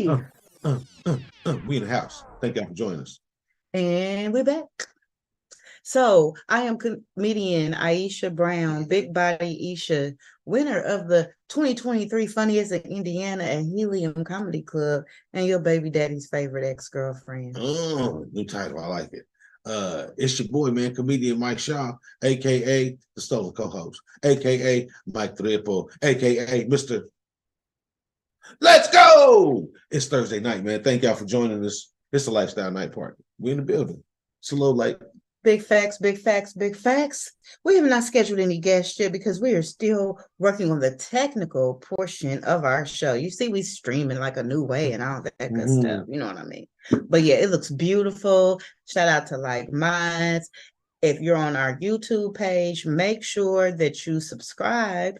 Hey, Uh, we in the house. Thank y'all for joining us. and we're back. So I am comedian Aisha Brown, Big Body Isha, winner of the 2023 Funniest in Indiana at Helium Comedy Club, and your baby daddy's favorite ex-girlfriend. Oh, new title. I like it. It's your boy, man, comedian Mike Shaw, aka the Stolen Co-host, aka Mike Tripo, aka Mr. Let's go. It's Thursday night, man. Thank y'all for joining us. It's a lifestyle night party. We in the building. It's a little late. Big facts, big facts, big facts. We have not scheduled any guests yet because we are still working on the technical portion of our show. You see, we streaming like a new way and all that good stuff. You know what I mean? But yeah, it looks beautiful. Shout out to like Mindz. If you're on our YouTube page, make sure that you subscribe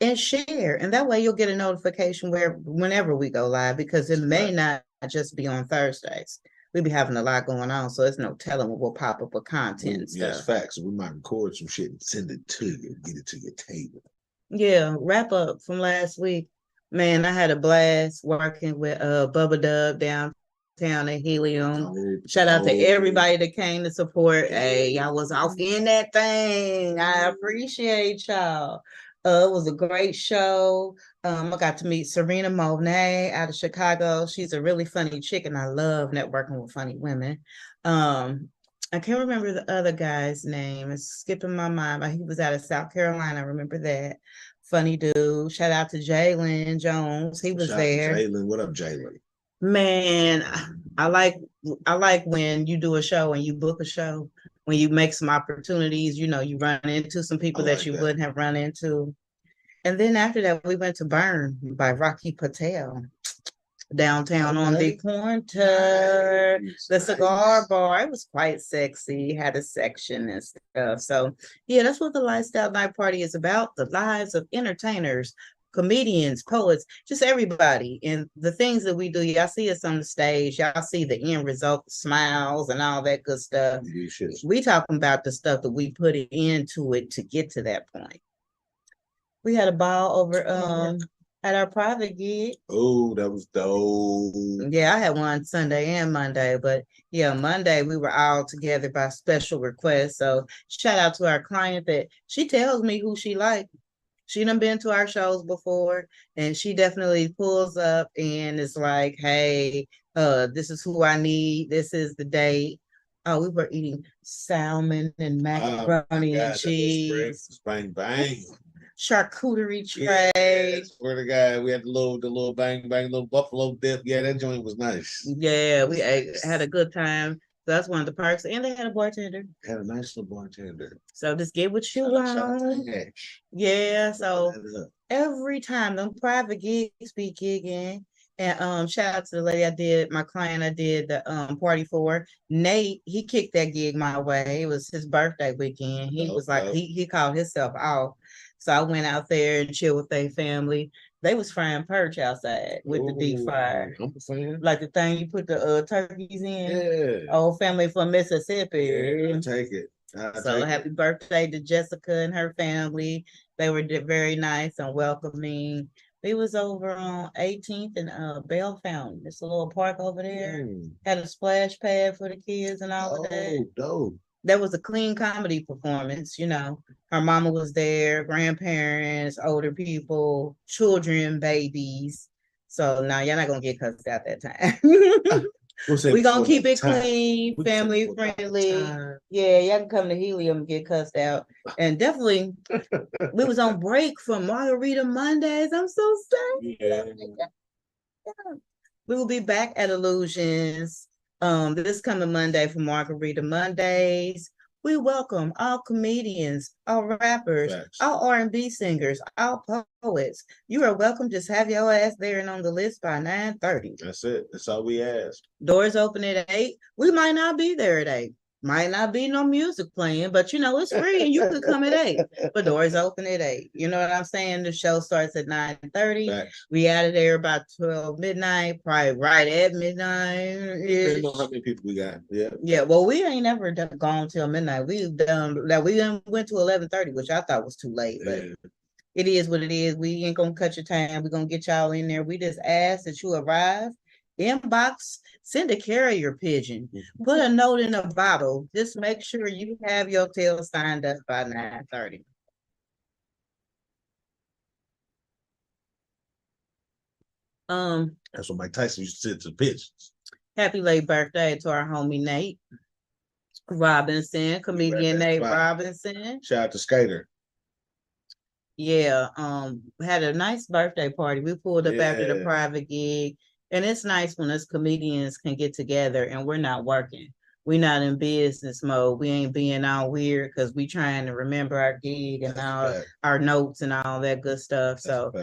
and share. And that way you'll get a notification whenever we go live, because it may not just be on Thursdays. We be having a lot going on, so there's no telling what will pop up with content and Yes, stuff. facts. We might record some shit and send it to you, get it to your table. Yeah, wrap up from last week. Man, I had a blast working with Bubba Dub downtown at Helium. Shout out to everybody that came to support. Hey, y'all was off in that thing. I appreciate y'all. It was a great show. I got to meet Serena Monet out of Chicago. She's a really funny chick, and I love networking with funny women. I can't remember the other guy's name. It's skipping my mind, but he was out of South Carolina. I remember that. Funny dude. Shout out to Jalen Jones. He was Shout out to there. Jalen. What up, Jalen? Man, I like I like when you do a show and you book a show, when you make some opportunities, you run into some people that you wouldn't have run into. And then after that, we went to Burn by Rocky Patel downtown on the corner, the cigar bar. It was quite sexy, had a section and stuff. So, yeah, that's what the Lifestyle Night Party is about, the lives of entertainers, comedians, poets, just everybody. And the things that we do, y'all see us on the stage, y'all see the end result, smiles and all that good stuff. We talking about the stuff that we put into it to get to that point. We had a ball over at our private gig. Oh, that was dope. Yeah, I had one Sunday and Monday, but yeah, Monday we were all together by special request. So shout out to our client that she tells me who she like. She done been to our shows before, and she definitely pulls up and is like, "Hey, this is who I need. This is the date." Oh, we were eating salmon and macaroni and cheese. Bang bang. Charcuterie tray. Yeah, swear to God, we had the little bang bang, little buffalo dip. Yeah, that joint was nice. Yeah, we had a good time. So that's one of the perks. And they had a bartender. Had a nice little bartender. So just get what you want. Yeah, so every time them private gigs be gigging. And shout out to the lady my client I did the party for. Nate, he kicked that gig my way. It was his birthday weekend. He was like, he called himself off. So I went out there and chilled with their family. They was frying perch outside with the deep fryer. I'm a fan. Like the thing you put the turkeys in. Yeah. Old family from Mississippi. Yeah, take it. So happy birthday to Jessica and her family. They were very nice and welcoming. We was over on 18th and Bell Fountain. It's a little park over there. Had a splash pad for the kids and all of that. Oh, dope. That was a clean comedy performance. Her mama was there, grandparents, older people, children, babies. So now y'all not gonna get cussed out that time. We gonna keep it clean, family friendly. Yeah, y'all can come to Helium and get cussed out. And definitely, we was on break from Margarita Mondays. I'm so sad. Yeah. We will be back at Illusions this coming Monday for Margarita Mondays. We welcome all comedians, all rappers, all R&B singers, all poets. You are welcome. Just have your ass there and on the list by 9:30. That's it. That's all we ask. Doors open at 8. We might not be there at 8. Might not be no music playing, but it's free and you could come at 8. But doors open at 8. You know what I'm saying? The show starts at 9:30. We out of there about 12 midnight, probably right at midnight. Depending on how many people we got. Yeah. Yeah. Well, we ain't never gone till midnight. We went to 11:30, which I thought was too late, but it is what it is. We ain't gonna cut your time. We're gonna get y'all in there. We just ask that you arrive inbox, send a carrier pigeon, put a note in a bottle. Just make sure you have your tail signed up by 9:30. That's what Mike Tyson used to say to the pigeons. Happy late birthday to our homie Nate Robinson, comedian Nate Robinson. Shout out to Skater. Yeah, had a nice birthday party. We pulled up after the private gig, and it's nice when us comedians can get together and we're not working. We're not in business mode. We ain't being all weird because we trying to remember our gig and all our notes and all that good stuff. So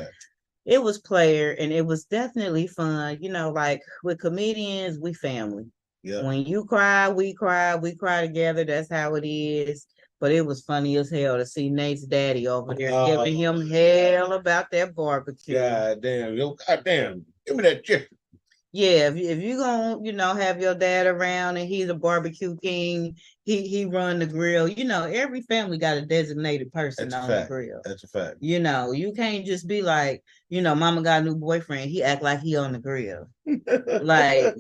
it was player, and it was definitely fun. You know, like with comedians, we family. Yeah. When you cry, we cry together. That's how it is. But it was funny as hell to see Nate's daddy over there giving him hell about that barbecue. God damn, God damn, give me that chicken. Yeah, if you gonna, have your dad around and he's a barbecue king, he run the grill. Every family got a designated person on the grill. That's a fact. You can't just be like, mama got a new boyfriend. He act like he on the grill. Like,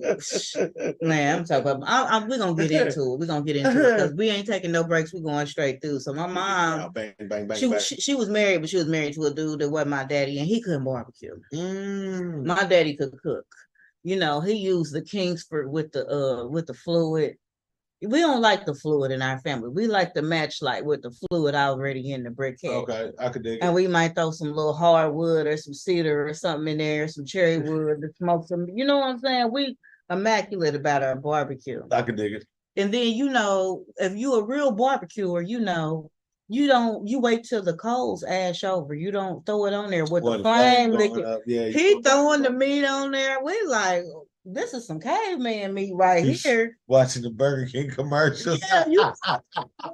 man, I'm talking about. We're gonna get into it. We're gonna get into it because we ain't taking no breaks. We're going straight through. So my mom, bang, bang, bang, she was married, but she was married to a dude that wasn't my daddy, and he couldn't barbecue. My daddy could cook. He used the Kingsford with the fluid. We don't like the fluid in our family. We like the match light with the fluid already in the briquette. Okay, I could dig it. And we might throw some little hardwood or some cedar or something in there, some cherry wood to smoke some. You know what I'm saying? We immaculate about our barbecue. I could dig it. And then if you a real barbecuer, you wait till the coals ash over. You don't throw it on there with the flame liquid. Yeah, he throwing the meat on there. We like, this is some caveman meat right here. Watching the Burger King commercials. Yeah,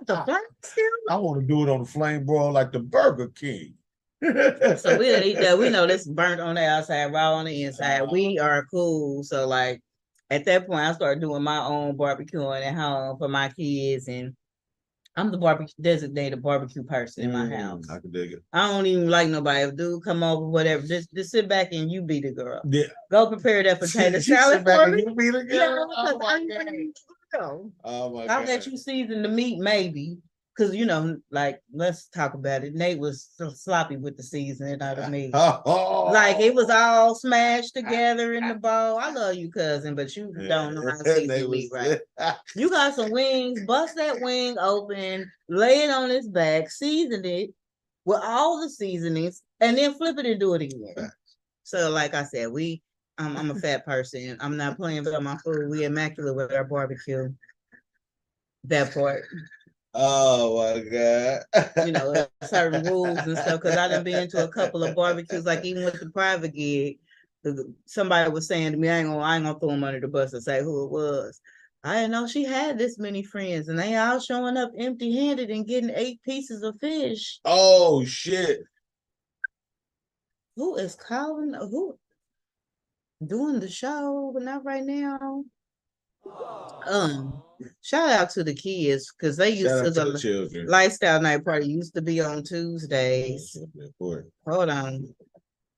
the flame still. I want to do it on the flame broil like the Burger King. So we didn't eat that. We know this burnt on the outside, raw on the inside. We are cool. So like at that point, I started doing my own barbecuing at home for my kids, and I'm the designated barbecue person in my house. I can dig it. I don't even like nobody. If dude come over, whatever, just sit back and you be the girl. Yeah. Go prepare that potato salad sit back for and me. you be the girl. Yeah, oh my God. Oh my I'll God. let you season the meat, maybe. Because, let's talk about it. Nate was so sloppy with the seasoning out of meat. Like, it was all smashed together in the bowl. I love you, cousin, but you don't know how to season meat right. You got some wings, bust that wing open, lay it on its back, season it with all the seasonings, and then flip it and do it again. So, like I said, I'm a fat person. I'm not playing about my food. We immaculate with our barbecue. That part. Oh my God. Certain rules and stuff. Because I done been to a couple of barbecues, like even with the private gig, somebody was saying to me, I ain't gonna throw them under the bus and say who it was. I didn't know she had this many friends, and they all showing up empty-handed and getting 8 pieces of fish. Oh shit. Who is calling? Who doing the show? But not right now. Shout out to the kids because they used to the children. Lifestyle Night Party used to be on Tuesdays. Hold on.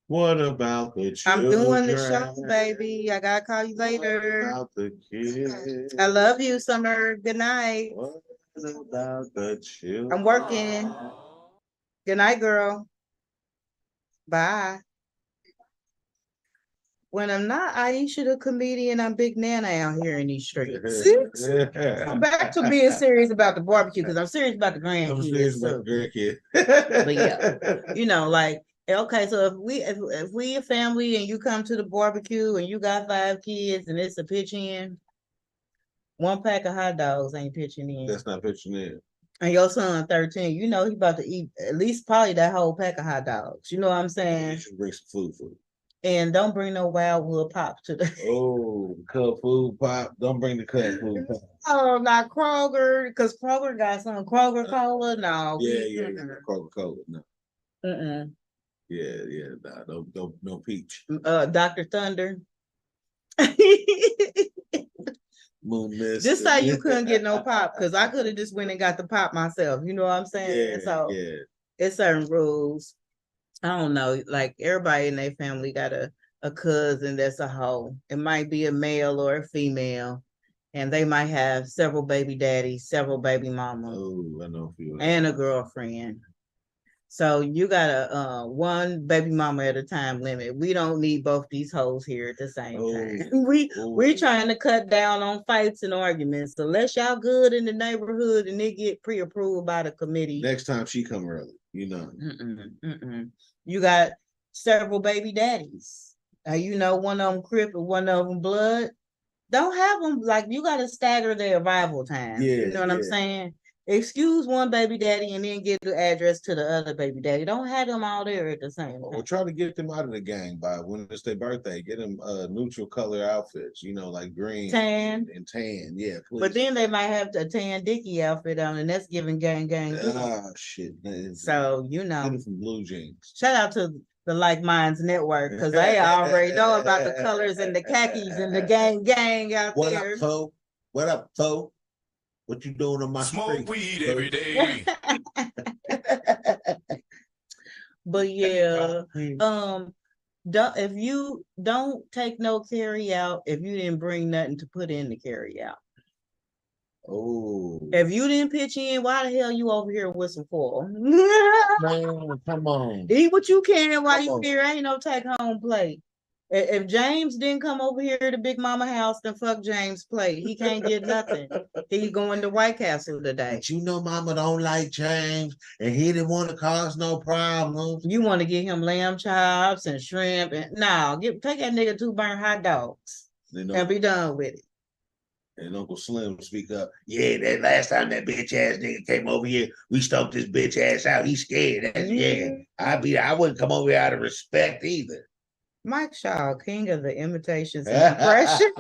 What about the children? I'm doing the show, baby. I gotta call you later. What about the kids? I love you, Summer. Good night. What about the children? I'm working. Good night, girl. Bye. When I'm not Aisha the comedian, I'm Big Nana out here in these streets. I'm back to being serious about the barbecue because I'm serious about the grandkids. I'm serious about the grandkids. But yeah, okay, so if we a family and you come to the barbecue and you got 5 kids and it's a pitch in, 1 pack of hot dogs ain't pitching in. That's not pitching in. And your son 13, he about to eat at least probably that whole pack of hot dogs. You know what I'm saying? You should bring some food for him. And don't bring no Wildwood Pop to the. Oh, Cub Food Pop. Don't bring the Cub Food Pop. Oh, not Kroger, because Kroger got some Kroger Cola. No. Yeah. Kroger Cola. No. Yeah. Nah, no peach. Dr. Thunder. This how you couldn't get no pop, because I could have just went and got the pop myself. You know what I'm saying? It's certain rules. I don't know, like everybody in their family got a a cousin that's a hoe. It might be a male or a female, and they might have several baby daddies, several baby mamas, Oh, I know a few. and a girlfriend. So you got a one baby mama at a time limit. We don't need both these hoes here at the same time. We're trying to cut down on fights and arguments. Unless y'all good in the neighborhood and they get pre-approved by the committee. Next time she come early, you know. You got several baby daddies. You know, one of them Crip and one of them Blood. Don't have them like you got to stagger their arrival time. Yeah, you know what I'm saying? Excuse one baby daddy and then get the address to the other baby daddy. Don't have them all there at the same time. Or try to get them out of the gang by when it's their birthday. Get them neutral color outfits, you know, like green, tan, and tan. Yeah, please. But then they might have a tan Dickie outfit on, and that's giving gang. Ah, shit. So you know, get them some blue jeans. Shout out to the Like Minds Network because they already know about the colors and the khakis and the gang out what there. Up, fo? What up, fo? What you doing on my smoke street? Weed every day. But yeah, if you don't take no carry out, if you didn't bring nothing to put in the carry out. Oh, if you didn't pitch in, why the hell you over here with some foil? Man, come on. Eat what you can while you here. Ain't no take home plate. If James didn't come over here to Big Mama house, then fuck James' plate. He can't get nothing. He's going to White Castle today. But you know Mama don't like James, and he didn't want to cause no problems. You want to get him lamb chops and shrimp. And take that nigga 2 burnt hot dogs and be done with it. And Uncle Slim speak up. Yeah, that last time that bitch ass nigga came over here, we stoked his bitch ass out. He's scared. I wouldn't come over here out of respect either. Mike Shaw, king of the imitations and impressions.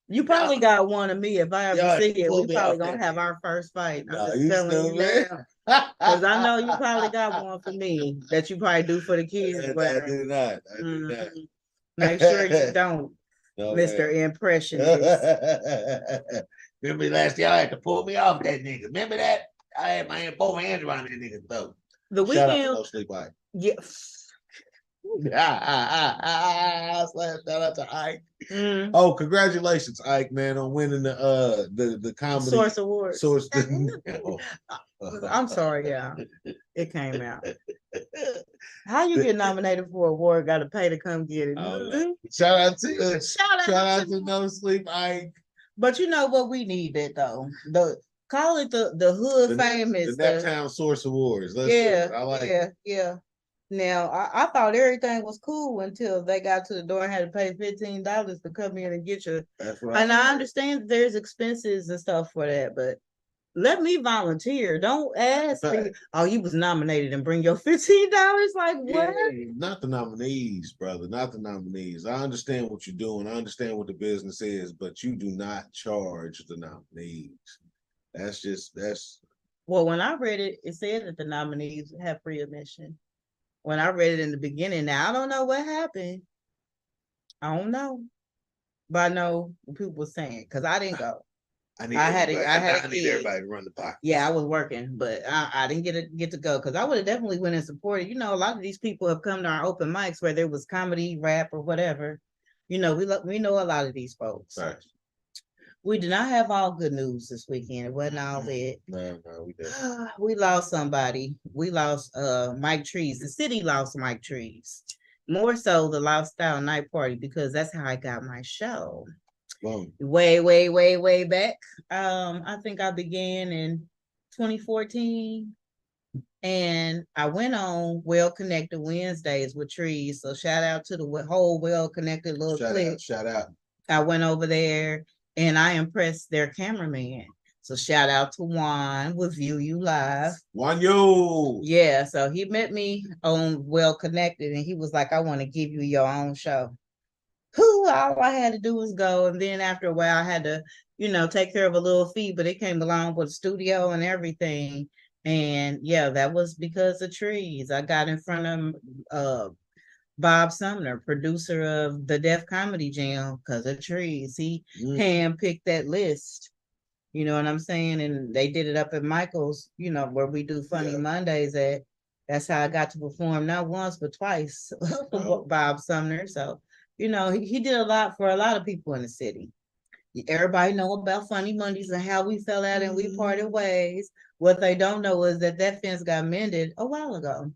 You probably got one of me if I ever see it. We probably gonna have our first fight. I'm just telling you now. Because I know you probably got one for me that you probably do for the kids. I do not. I do not. Make sure you don't, no, Mr. Impressionist. Remember last year I had to pull me off that nigga. Remember that? I had my both hands around that nigga though. The weekend. Shout out to No Sleep Ike. Yeah. Shout out to Ike. Oh, congratulations, Ike, man, on winning the comedy Source Award. Oh. I'm sorry, y'all. It came out. How you get nominated for an award? Got to pay to come get it. Shout out to Shout out to No Sleep Ike. But you know what we needed though? Call it the hood famous. The Naptown Source Awards. I like it. Yeah. Now, I thought everything was cool until they got to the door and had to pay $15 to come in and get you. That's right. And I understand that there's expenses and stuff for that, but let me volunteer. Don't ask me, you was nominated and bring your $15. Like, what? Yeah, not the nominees, brother. Not the nominees. I understand what you're doing. I understand what the business is, but you do not charge the nominees. Well, when I read it, it said that the nominees have free admission. When I read it in the beginning, now I don't know what happened. I don't know, but I know what people were saying because I didn't go. I need everybody to run the pocket. Yeah, I was working, but I didn't get to go because I would have definitely went and supported. You know, a lot of these people have come to our open mics where there was comedy, rap, or whatever. You know, we know a lot of these folks. Right. We did not have all good news this weekend. It wasn't all that. No, we didn't. We lost somebody. We lost Mike Trees. The city lost Mike Trees. More so the Lifestyle Night Party because that's how I got my show. Wow. Way back. I think I began in 2014. And I went on Well Connected Wednesdays with Trees. So shout out to the whole Well Connected little clique. Shout out. I went over there. And I impressed their cameraman. So shout out to Juan with View You Live. Juan, yo. Yeah, so he met me on Well Connected and he was like, I want to give you your own show. All I had to do was go. And then after a while, I had to, take care of a little fee, but it came along with a studio and everything. And yeah, that was because of Trees. I got in front of Bob Sumner, producer of the Def Comedy Jam, because of Trees. He handpicked that list. You know what I'm saying? And they did it up at Michael's, where we do Funny Mondays at. That's how I got to perform not once but twice for Bob Sumner. So, he did a lot for a lot of people in the city. Everybody know about Funny Mondays and how we fell out and we parted ways. What they don't know is that fence got mended a while ago.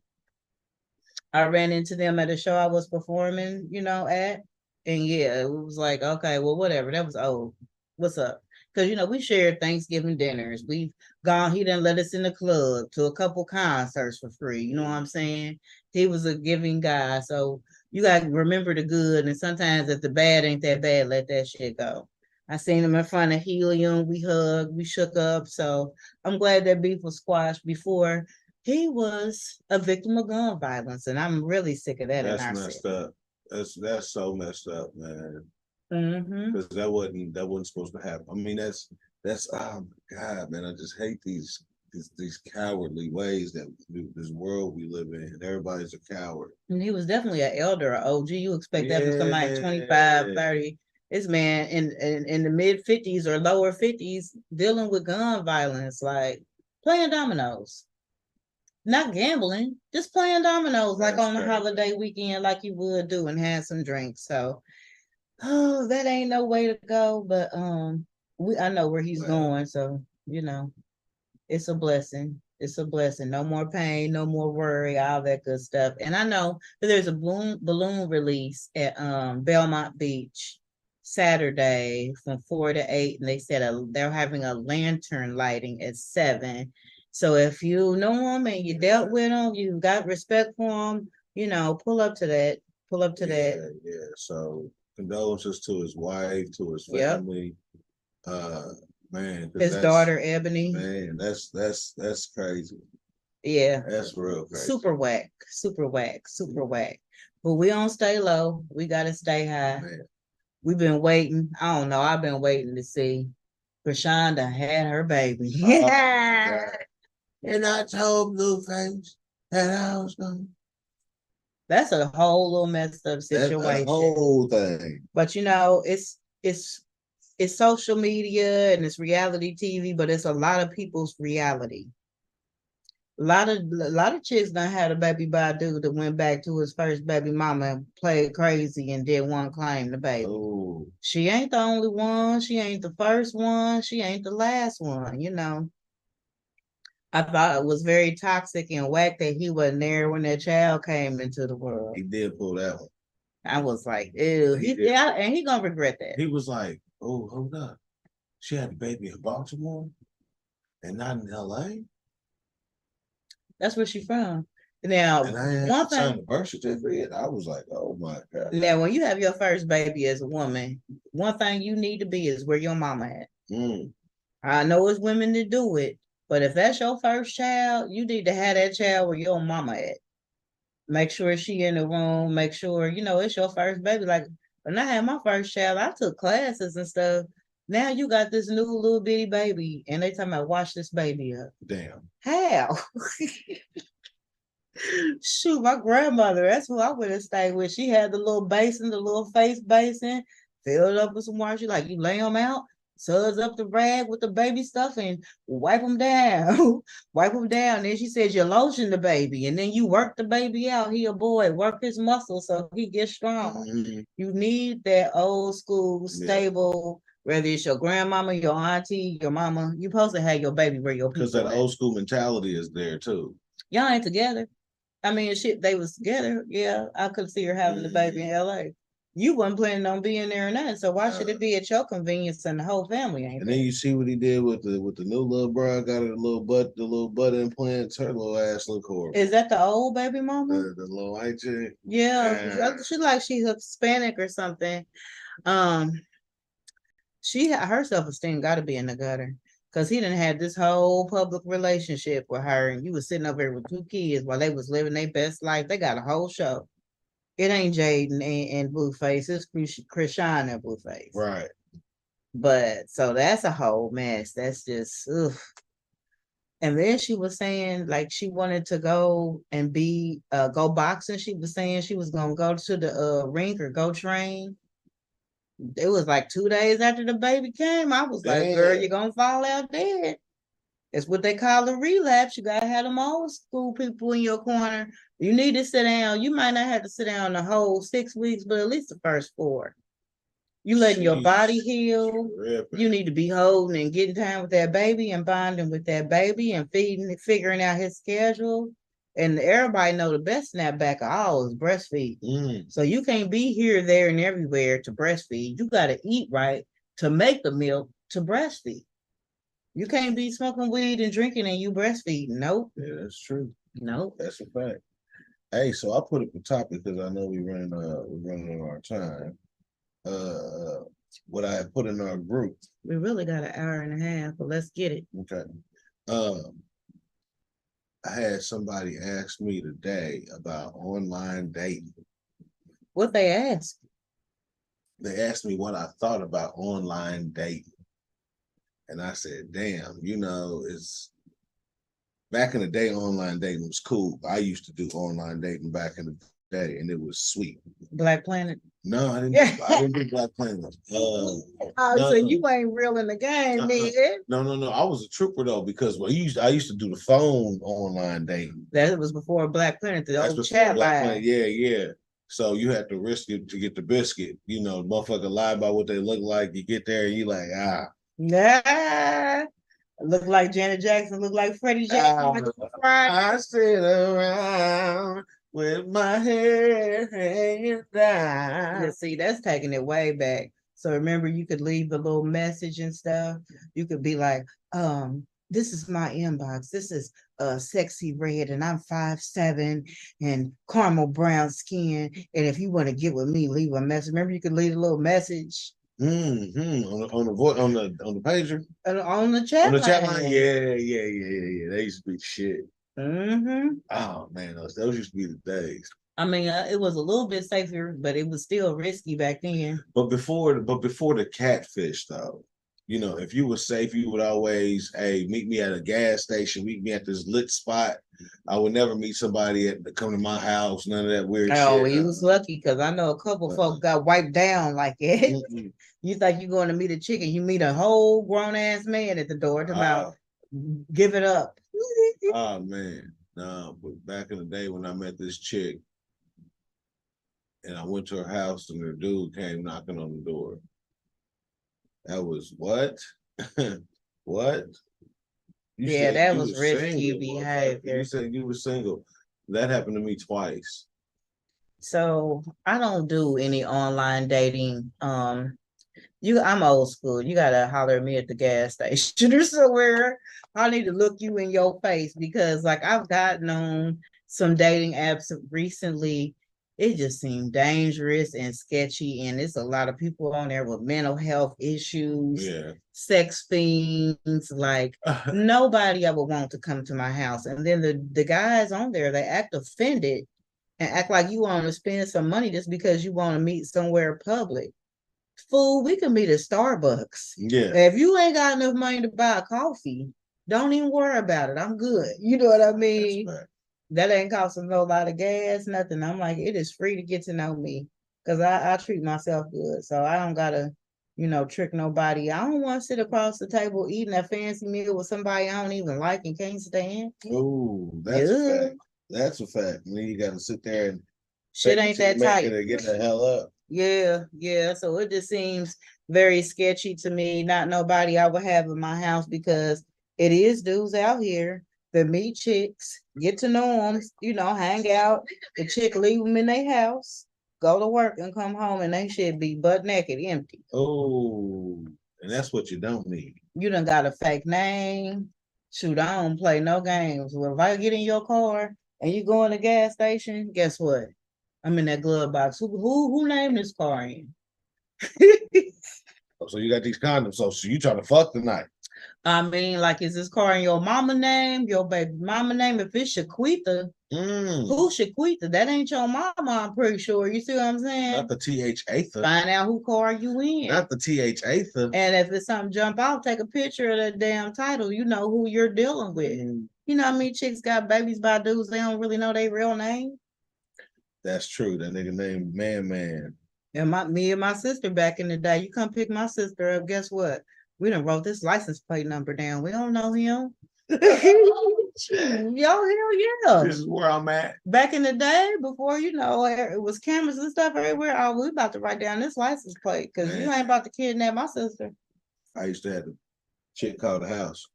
I ran into them at a show I was performing, at. And yeah, it was like, okay, well, whatever. That was old. What's up? Because, we shared Thanksgiving dinners. We've gone, he didn't let us in the club to a couple concerts for free. You know what I'm saying? He was a giving guy. So you got to remember the good. And sometimes if the bad ain't that bad, let that shit go. I seen him in front of Helium. We hugged, we shook up. So I'm glad that beef was squashed before he was a victim of gun violence, and I'm really sick of that in That's our messed city. up. That's so messed up, man. Mm-hmm. Because that wasn't supposed to happen. I mean, that's oh my God, man. I just hate these cowardly ways that this world we live in. Everybody's a coward. And he was definitely an elder, an OG. You expect that from somebody Yeah. 25, 30. This man in the mid 50s or lower 50s dealing with gun violence, like playing dominoes. Not gambling, just playing dominoes, like That's on the crazy. holiday weekend, like you would do, and have some drinks. So, oh, that ain't no way to go. But I know where he's going, so it's a blessing. It's a blessing. No more pain, no more worry, all that good stuff. And I know that there's a balloon release at Belmont Beach Saturday from 4 to 8, and they said they're having a lantern lighting at 7. So if you know them and you dealt with them, you got respect for them, pull up to that. Pull up to that. Yeah. So condolences to his wife, to his Yep. family. Man, His daughter Ebony. Man, that's crazy. Yeah. That's real crazy. Super whack, super whack, super whack. But we don't stay low. We gotta stay high. Man. We've been waiting. I don't know. I've been waiting to see. Krishonda had her baby. Yeah. And I told Blueface that I was going. That's a whole little messed up situation. That's a whole thing. But it's social media and it's reality TV, but it's a lot of people's reality. A lot of chicks done had a baby by a dude that went back to his first baby mama and played crazy and did one claim the baby. Oh. She ain't the only one. She ain't the first one. She ain't the last one. I thought it was very toxic and whack that he wasn't there when that child came into the world. He did pull that one. I was like, ew. And he gonna regret that. He was like, oh, hold up. She had a baby in Baltimore and not in LA? That's where she from. Now, and I had to sign the birth certificate. I was like, oh my God. Now, when you have your first baby as a woman, one thing you need to be is where your mama at. I know it's women that do it, but if that's your first child, you need to have that child where your mama at. Make sure she in the room. Make sure, it's your first baby. Like when I had my first child, I took classes and stuff. Now you got this new little bitty baby, and they talking about wash this baby up. Damn. How? Shoot, my grandmother, that's who I would have stayed with. She had the little basin, the little face basin, filled up with some water. She like, you lay them out, suds up the rag with the baby stuff and wipe them down. Wipe them down. Then she said, you lotion the baby and then you work the baby out. He a boy, work his muscles so he gets strong. Mm-hmm. You need that old school, stable, whether it's your grandmama, your auntie, your mama, you supposed to have your baby where your people. Because that old school mentality is there too. Y'all ain't together. I mean, shit, they was together. Yeah, I could see her having the baby in LA. You wasn't planning on being there and that, so why should it be at your convenience and the whole family ain't? And then you see what he did with the new little bro. Got her the little butt implants. Her little ass look horrible. Is that the old baby mama? The little white chick. Yeah, she like she's Hispanic or something. She her self-esteem got to be in the gutter. Because he didn't have this whole public relationship with her, and you was sitting up here with 2 kids while they was living their best life. They got a whole show. It ain't Jaden and Blueface. It's Krishon and Blueface. Right. But so that's a whole mess. That's just ugh. And then she was saying like she wanted to go and go boxing. She was saying she was gonna go to the rink or go train. It was like 2 days after the baby came. I was like, girl, you're gonna fall out dead. It's what they call a relapse. You gotta have them old school people in your corner. You need to sit down. You might not have to sit down the whole 6 weeks, but at least the first 4. You letting your body heal. You need to be holding and getting time with that baby and bonding with that baby and feeding, figuring out his schedule. And everybody know the best snapback of all is breastfeed. So you can't be here, there, and everywhere to breastfeed. You got to eat right to make the milk to breastfeed. You can't be smoking weed and drinking and you breastfeeding. Nope. Yeah, that's true. Nope. That's a fact. Hey, so I put up a topic because I know we're running on our time. What I put in our group. We really got an hour and a half, but let's get it. Okay. I had somebody ask me today about online dating. What they asked? They asked me what I thought about online dating. And I said, damn, it's back in the day, online dating was cool. I used to do online dating back in the day, and it was sweet. Black Planet? No, I didn't do Black Planet. So you ain't real in the game, nigga. No. I was a trooper though, because I used to do the phone online dating. That was before Black Planet, the old chat line. Yeah. So you had to risk it to get the biscuit. Motherfucker lie about what they look like. You get there and you like, Nah. Look like Janet Jackson, look like Freddie Jackson. I sit around with my hair hanging down. Yeah, see, that's taking it way back. So remember, you could leave the little message and stuff. You could be like, this is my inbox. This is sexy red, and I'm 5'7" and caramel brown skin. And if you want to get with me, leave a message. Remember, you could leave a little message. On the pager, on the chat line. Yeah. They used to be shit. Oh man, those used to be the days. I mean, it was a little bit safer, but it was still risky back then. But before the catfish, though, if you were safe, you would always, hey, meet me at a gas station, meet me at this lit spot. I would never meet somebody come to my house, none of that weird shit. Oh, he was lucky because I know a couple folks got wiped down like that. You think you're going to meet a chicken, you meet a whole grown ass man at the door to mouth. Give it up. Oh man. No, but back in the day when I met this chick and I went to her house and her dude came knocking on the door. That was what? What? That was risky behavior. You said you were single. That happened to me twice. So I don't do any online dating. I'm old school. You gotta holler at me at the gas station or somewhere. I need to look you in your face because, like, I've gotten on some dating apps recently. It just seemed dangerous and sketchy, and it's a lot of people on there with mental health issues, sex fiends. Like nobody ever want to come to my house, and then the guys on there, they act offended and act like you want to spend some money just because you want to meet somewhere public. Fool, we can meet at Starbucks. Yeah. If you ain't got enough money to buy a coffee, don't even worry about it. I'm good. You know what I mean? That ain't costing no lot of gas, nothing. I'm like, it is free to get to know me because I treat myself good. So I don't gotta, trick nobody. I don't want to sit across the table eating a fancy meal with somebody I don't even like and can't stand. Oh, that's a fact. That's a fact. And then you gotta sit there and shit ain't that tight. Get the hell up. Yeah. So it just seems very sketchy to me. Not nobody I would have in my house because it is dudes out here that meet chicks, get to know them, hang out. The chick leave them in their house, go to work and come home and they should be butt naked, empty. Oh, and that's what you don't need. You done got a fake name. Shoot, I don't play no games. Well, if I get in your car and you go in the gas station, guess what? I'm in that glove box. Who named this car in? So you got these condoms. So you trying to fuck tonight? I mean, like, is this car in your mama name, your baby mama name? If it's Shaquita, who's Shaquita? That ain't your mama, I'm pretty sure. You see what I'm saying? Not the TH-8. Find out who car you in. Not the TH-8. And if it's something jump out, take a picture of that damn title. You know who you're dealing with. You know how many chicks got babies by dudes they don't really know their real name? That's true. That nigga named Man. And me and my sister back in the day, you come pick my sister up, guess what? We done wrote this license plate number down. We don't know him. Yo, hell yeah. This is where I'm at. Back in the day, before it was cameras and stuff everywhere. Oh, we about to write down this license plate because you ain't about to kidnap my sister. I used to have a chick call the house.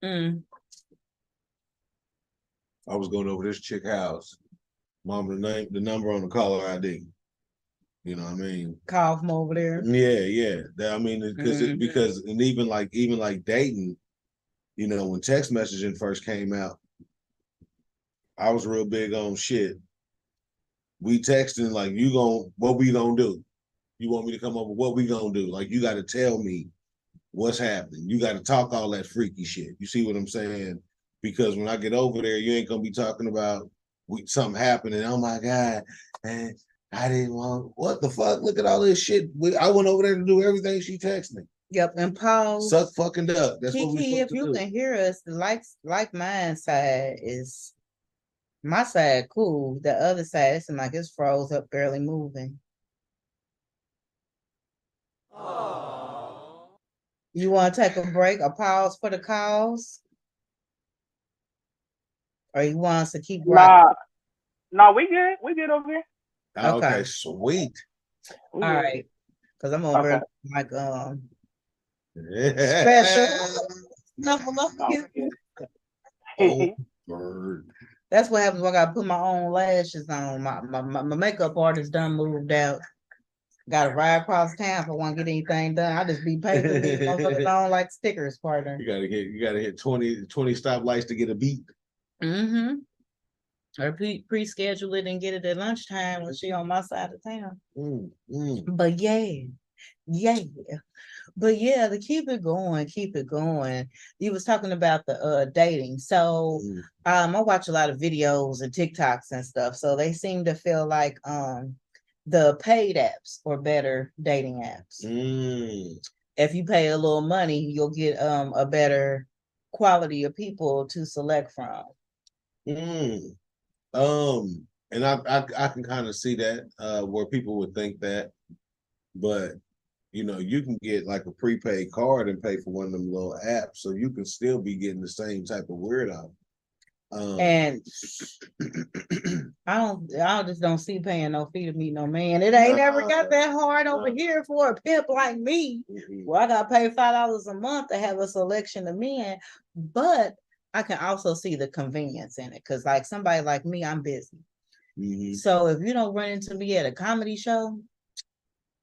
I was going over this chick house. Mom, the number on the caller ID. You know what I mean? Call from over there. Yeah. I mean, because and even like dating, you know, when text messaging first came out, I was real big on shit. We texting like, what we gonna do? You want me to come over? What we gonna do? Like, you got to tell me what's happening. You got to talk all that freaky shit. You see what I'm saying? Because when I get over there, you ain't gonna be talking about something happening. Oh my God, man, I didn't want. What the fuck? Look at all this shit. I went over there to do everything she texted me. Yep, and pause. Suck fucking duck. That's Kiki, what we if you can hear us, the like mine side is my side cool. The other side, it seems like it's froze up, barely moving. Aww. You want to take a break, a pause for the calls? Or you want us to keep rocking? Nah, we good. We good over here. Okay, sweet. All right. Because I'm over like special. That's what happens when I gotta put my own lashes on. My makeup artist done moved out. Gotta ride across town if I want to get anything done. I just be paid to be on like stickers, partner. You gotta hit 20 stoplights to get a beat. Or pre-schedule it and get it at lunchtime when she on my side of town. But yeah. But yeah, to keep it going. You was talking about the dating. So I watch a lot of videos and TikToks and stuff. So they seem to feel like the paid apps are better dating apps. If you pay a little money, you'll get a better quality of people to select from. And I can kind of see that where people would think that, but you know, you can get like a prepaid card and pay for one of them little apps, so you can still be getting the same type of weirdo. And I just don't see paying no fee to meet no man. It ain't never got that hard over here for a pimp like me. Well, I gotta pay $5 a month to have a selection of men, but I can also see the convenience in it because, like, somebody like me, I'm busy. So if you don't run into me at a comedy show,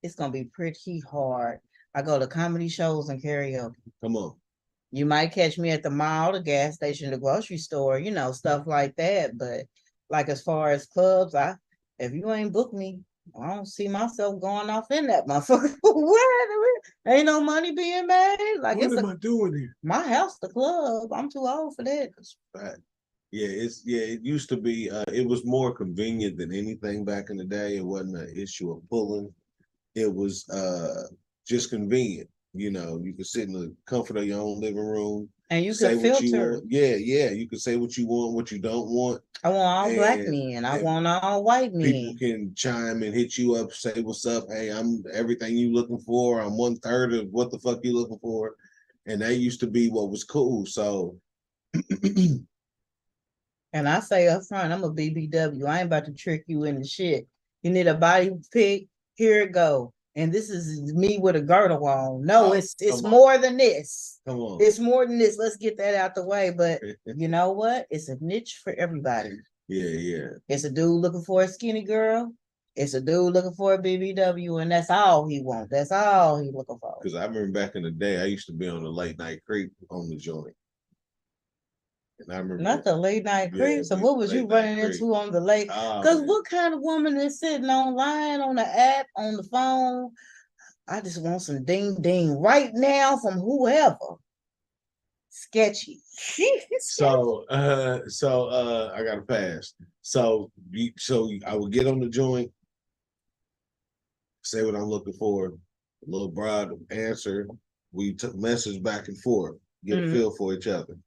it's gonna be pretty hard. I go to comedy shows and karaoke. Come on. You might catch me at the mall, the gas station, the grocery store, you know, stuff like that. But like as far as clubs, if you ain't booked me, I don't see myself going off in that motherfucker. What? Ain't no money being made. Like, what am I doing here? My house, the club. I'm too old for that. Right. Yeah, it used to be it was more convenient than anything back in the day. It wasn't an issue of pulling. It was just convenient. You know, you could sit in the comfort of your own living room and you can filter. You can say what you want, what you don't want. I want all black men. I want all white men. People can chime and hit you up, say what's up. Hey, I'm everything you looking for. I'm 1/3 of what the fuck you looking for. And that used to be what was cool. So and I say up front, I'm a BBW. I ain't about to trick you into shit. You need a body pic, here it go. And this is me with a girdle on. No, it's more than this. Come on. It's more than this. Let's get that out the way. But you know what? It's a niche for everybody. Yeah. It's a dude looking for a skinny girl. It's a dude looking for a BBW, and that's all he wants. That's all he looking for. Because I remember back in the day, I used to be on the late night creep on the joint. And I remember not the late night creep. So what was you running into on the late? Because what kind of woman is sitting online on the app, on the phone? I just want some ding ding right now from whoever. Sketchy. So I got to pass. So I would get on the joint, say what I'm looking for. A little broad answer. We took message back and forth, get a feel for each other.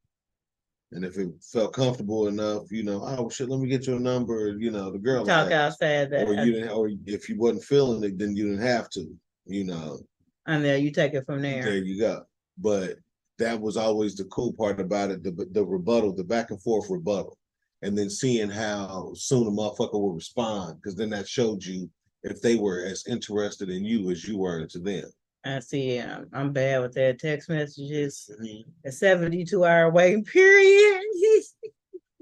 And if it felt comfortable enough, you know, oh shit, let me get your number. You know, the girl talk outside that, or you didn't, or if you wasn't feeling it, then you didn't have to. You know, and there you take it from there. There you go. But that was always the cool part about it, the rebuttal, the back and forth rebuttal. And then seeing how soon a motherfucker would respond, because then that showed you if they were as interested in you as you were into them. I see. I'm bad with that text messages. A 72-hour waiting period.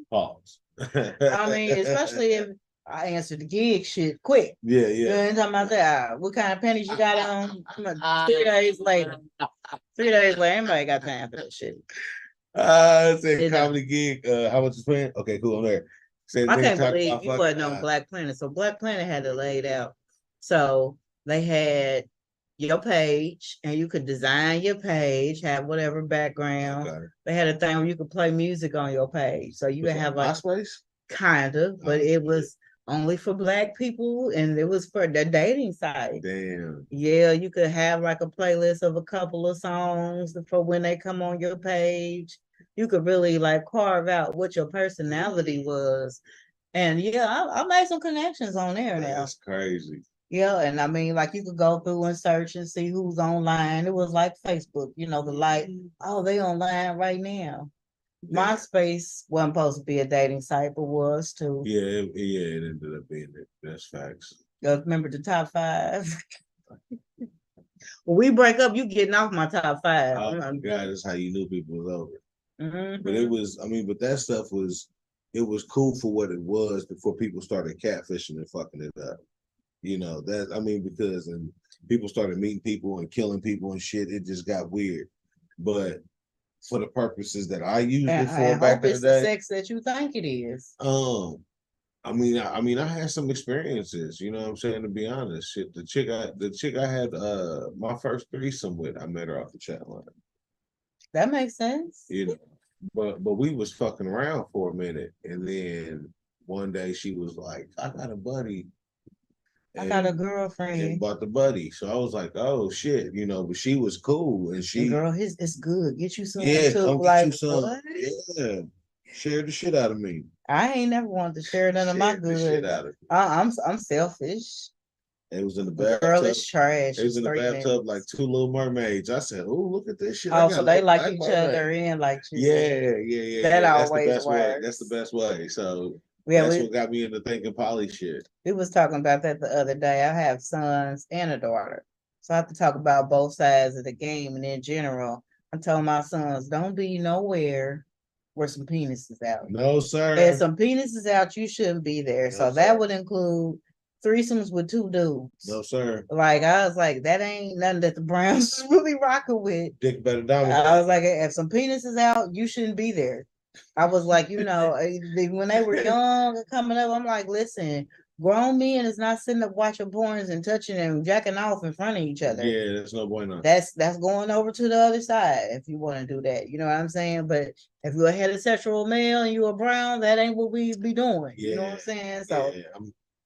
Pause. I mean, especially if I answer the gig shit quick. Yeah, You yeah. ain't talking about that. What kind of pennies you got on? 3 days later. 3 days later, anybody got time for that shit. Say comedy gig. How much is paying? Okay, cool. I'm there. Say I can't believe you wasn't on Black Planet. So Black Planet had it laid out. So they had your page, and you could design your page, have whatever background. Okay. They had a thing where you could play music on your page, so you could have like MySpace, kind of, but it was only for Black people, and it was for the dating site. Damn. Yeah, you could have like a playlist of a couple of songs for when they come on your page. You could really like carve out what your personality was. And yeah, I made some connections on there now. That's crazy. Yeah, and I mean, like you could go through and search and see who's online. It was like Facebook, the like, oh, they online right now. Yeah. MySpace wasn't supposed to be a dating site, but was too. Yeah, it ended up being it. That's facts. Remember the top 5? When we break up, you getting off my top 5. Oh my God, that's how you knew people was over. Mm-hmm. But it was, I mean, but that stuff was, it was cool for what it was before people started catfishing and fucking it up. That, I mean, because and people started meeting people and killing people and shit, it just got weird. But for the purposes that I used it for back in the day, the sex that you think it is. I mean, I had some experiences, you know what I'm saying, to be honest. Shit, the chick I had my first threesome with, I met her off the chat line. That makes sense. But we was fucking around for a minute, and then one day she was like, I got a buddy. I got a girlfriend. And bought the buddy. So I was like, oh shit, but she was cool. And she girl, it's good. Get you some come like, get you some. what? Yeah. Share the shit out of me. I ain't never wanted to share none of my good. I'm selfish. It was in the bathtub. Girl, it's trash. It was in the bathtub like 2 Little Mermaids. I said, "Oh, look at this shit." Oh, so they like each other in like yeah. That That's always the best works. way. That's the best way. So yeah, that's what got me into thinking poly shit. We was talking about that the other day. I have sons and a daughter, so I have to talk about both sides of the game. And in general, I told my sons, don't be nowhere where some penises out. No, sir. If some penises out, you shouldn't be there. No, so that would include threesomes with 2 dudes. No, sir. Like I was like, that ain't nothing that the Browns really rocking with. Dick better dominate. I was like, if some penises out, you shouldn't be there. I was like, when they were young and coming up, I'm like, listen, grown men is not sitting up watching porns and touching and jacking off in front of each other. Yeah, that's no bueno. That's going over to the other side if you want to do that. You know what I'm saying? But if you're a heterosexual male and you're a brown, that ain't what we be doing. Yeah, you know what I'm saying? So yeah,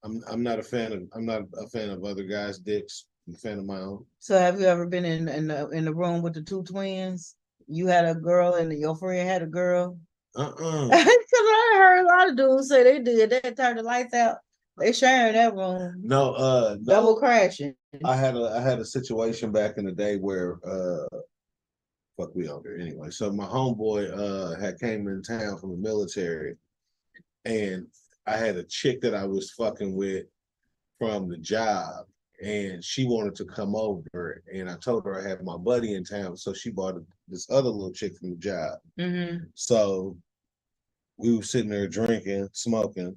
I'm not a fan of other guys' dicks. I'm a fan of my own. So have you ever been in the room with the 2 twins? You had a girl and your friend had a girl. Because I heard a lot of dudes say they did. They turned the lights out. They sharing that room. No, double crashing. I had a situation back in the day where fuck we out there anyway. So my homeboy had came in town from the military, and I had a chick that I was fucking with from the job, and she wanted to come over, and I told her I had my buddy in town, so she bought this other little chick from the job. Mm-hmm. So we were sitting there drinking, smoking,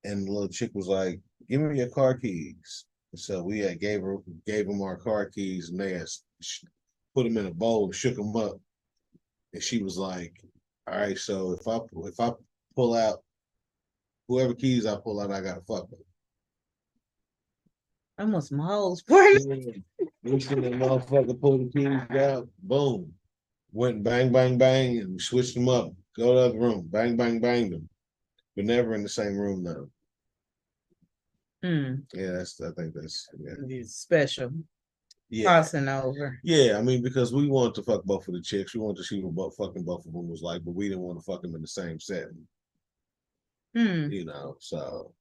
and the little chick was like, "Give me your car keys." So we had gave them our car keys, and they had put them in a bowl and shook them up. And she was like, "All right, so if I pull out whoever keys I pull out, I gotta fuck them." I must my hoes party. We see that motherfucker pull the keys out, boom. Went bang, bang, bang, and switched them up. Go to the other room, bang, bang, bang them. But never in the same room though. Yeah, I think that's special. Yeah. Crossing over. Yeah, I mean, because we wanted to fuck both of the chicks. We wanted to see what fucking both of them was like, but we didn't want to fuck them in the same setting. So.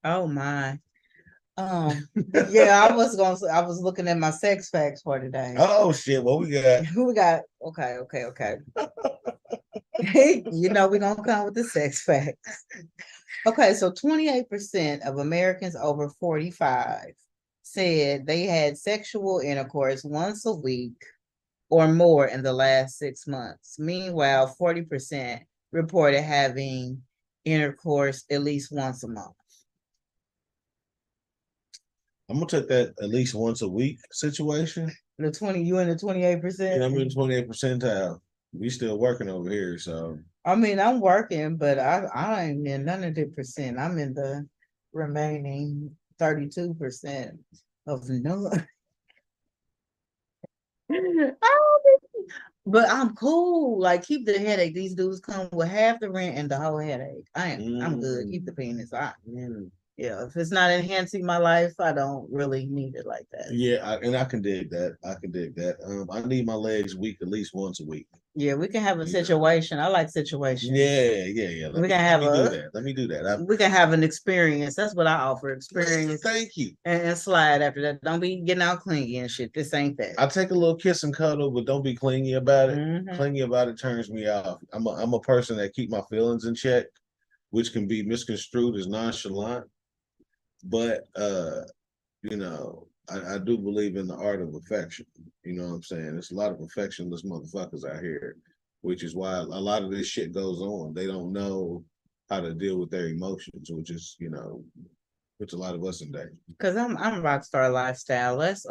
Oh my. Yeah, I was looking at my sex facts for today. Oh shit, what we got? We got okay. You know we're gonna come with the sex facts. Okay, so 28% of Americans over 45 said they had sexual intercourse once a week or more in the last 6 months. Meanwhile, 40% reported having intercourse at least once a month. I'm gonna take that at least once a week situation. You in the 28%? And I'm in 28 percentile. We still working over here, so I mean, I'm working, but I ain't in none of the percent. I'm in the remaining 32% of none. But I'm cool. Like, keep the headache. These dudes come with half the rent and the whole headache. I'm good. Keep the penis. Yeah, if it's not enhancing my life, I don't really need it like that. Yeah, and I can dig that. I can dig that. I need my legs weak at least once a week. Yeah, we can have a situation. I like situations. Yeah. We can have Let me do that. We can have an experience. That's what I offer. Experience. Thank you. And slide after that. Don't be getting all clingy and shit. This ain't that. I take a little kiss and cuddle, but don't be clingy about it. Mhm. Clingy about it turns me off. I'm a person that keep my feelings in check, which can be misconstrued as nonchalant. But you know, I do believe in the art of affection. You know what I'm saying? There's a lot of affectionless motherfuckers out here, which is why a lot of this shit goes on. They don't know how to deal with their emotions, which is, you know, puts a lot of us in danger. Cause I'm rock star lifestyle. Let's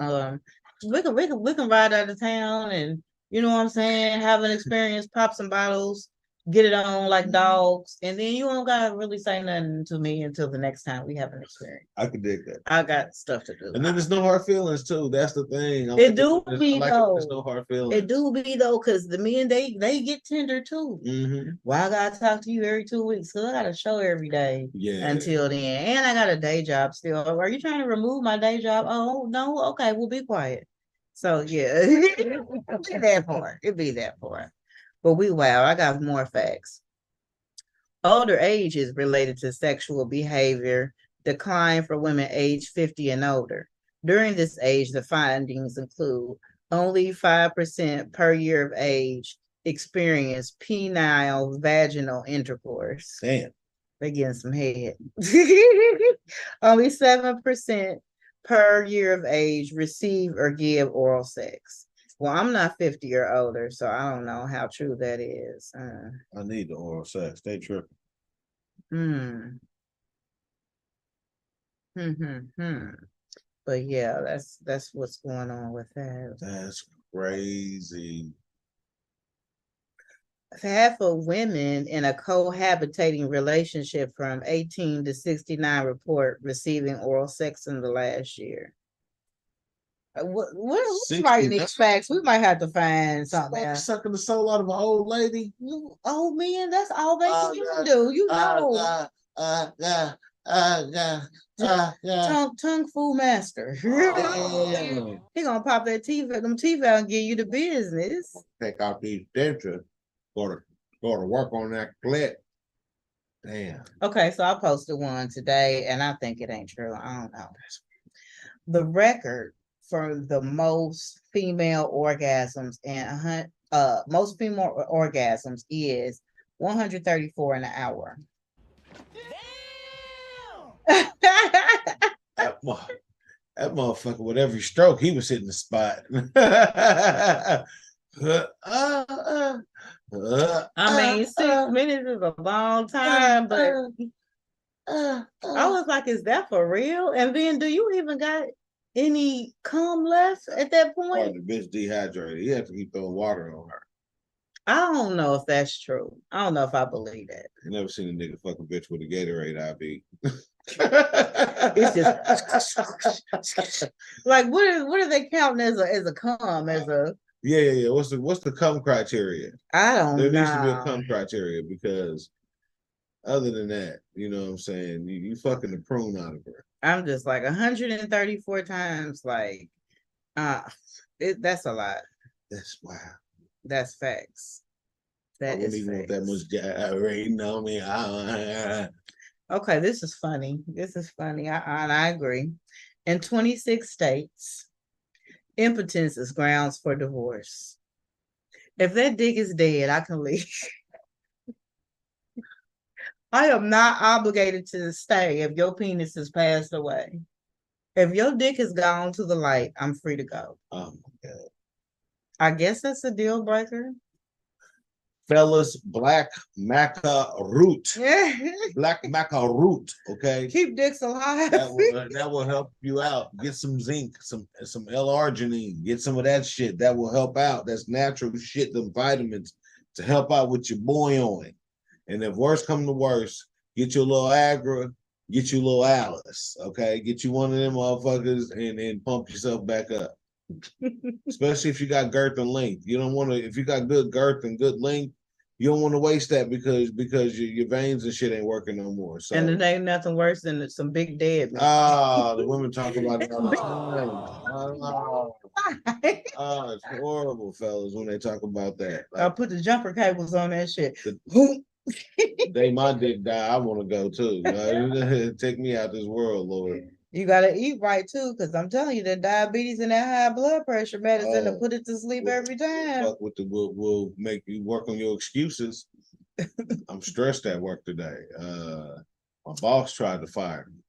we can ride out of town and you know what I'm saying, have an experience, pop some bottles, get it on like dogs, and then you don't gotta really say nothing to me until the next time we have an experience. I could dig that. I got stuff to do. And then there's no hard feelings too. That's the thing. It do be though. There's no hard feelings. It do be though, cause the men they get tender too. Mm-hmm. Why I gotta talk to you every 2 weeks? Cause I got a show every day. Yeah. Until then, and I got a day job still. Are you trying to remove my day job? Oh no, okay, we'll be quiet. So yeah, it'd be that part. It'd be that part. But I got more facts. Older age is related to sexual behavior decline for women age 50 and older. During this age, the findings include only 5% per year of age experience penile vaginal intercourse. Damn. They're getting some head. Only 7% per year of age receive or give oral sex. Well, I'm not 50 or older, so I don't know how true that is. I need the oral sex. They tripping. But yeah, that's what's going on with that. That's crazy. Half of women in a cohabitating relationship from 18 to 69 report receiving oral sex in the last year. What's writing these facts? We might have to find something else. Sucking the soul out of an old lady. Old men, that's all they can do. You know. Tongue fool master. He gonna pop them teeth out and give you the business. Take out these dentures. Go to work on that clit. Damn. Okay, so I posted one today, and I think it ain't true. I don't know. The record for the most female orgasms and most female orgasms is 134 in an hour. Damn. that motherfucker with every stroke, he was hitting the spot. I mean, 6 minutes is a long time, but I was like, is that for real? And then do you even got any cum left at that point? The bitch dehydrated. You have to keep throwing water on her. I don't know if that's true. I don't know if I believe that. I never seen a nigga fuck a bitch with a Gatorade IV. It's just like what are they counting as a cum as a yeah. What's the cum criteria? I don't know. There needs to be a cum criteria because other than that, you know what I'm saying, you fucking the prune out of her. I'm just like 134 times, like that's a lot. That's wow. That's facts. I wouldn't even want that much gyrating on me. Okay, this is funny. This is funny. I agree. In 26 states, impotence is grounds for divorce. If that dick is dead, I can leave. I am not obligated to stay if your penis has passed away. If your dick has gone to the light, I'm free to go. Oh my God. I guess that's a deal breaker. Fellas, black maca root. Yeah. Black maca root, okay? Keep dicks alive. That will help you out. Get some zinc, some L-arginine. Get some of that shit. That will help out. That's natural shit, them vitamins to help out with your boiling. And if worse come to worse, get your little Agra, get you little Alice, okay? Get you one of them motherfuckers and pump yourself back up. Especially if you got girth and length. You don't want to, if you got good girth and good length, you don't want to waste that because your veins and shit ain't working no more. So And it ain't nothing worse than some big dead men. the women talk about it all the time. It's horrible, fellas, when they talk about that. I'll Like, put the jumper cables on that shit. the day my dick die, I want to go too. Take me out this world, Lord. You gotta eat right too, because I'm telling you, that diabetes and that high blood pressure medicine to put it to sleep every time. Fuck with the will make you work on your excuses. I'm stressed at work today. My boss tried to fire me.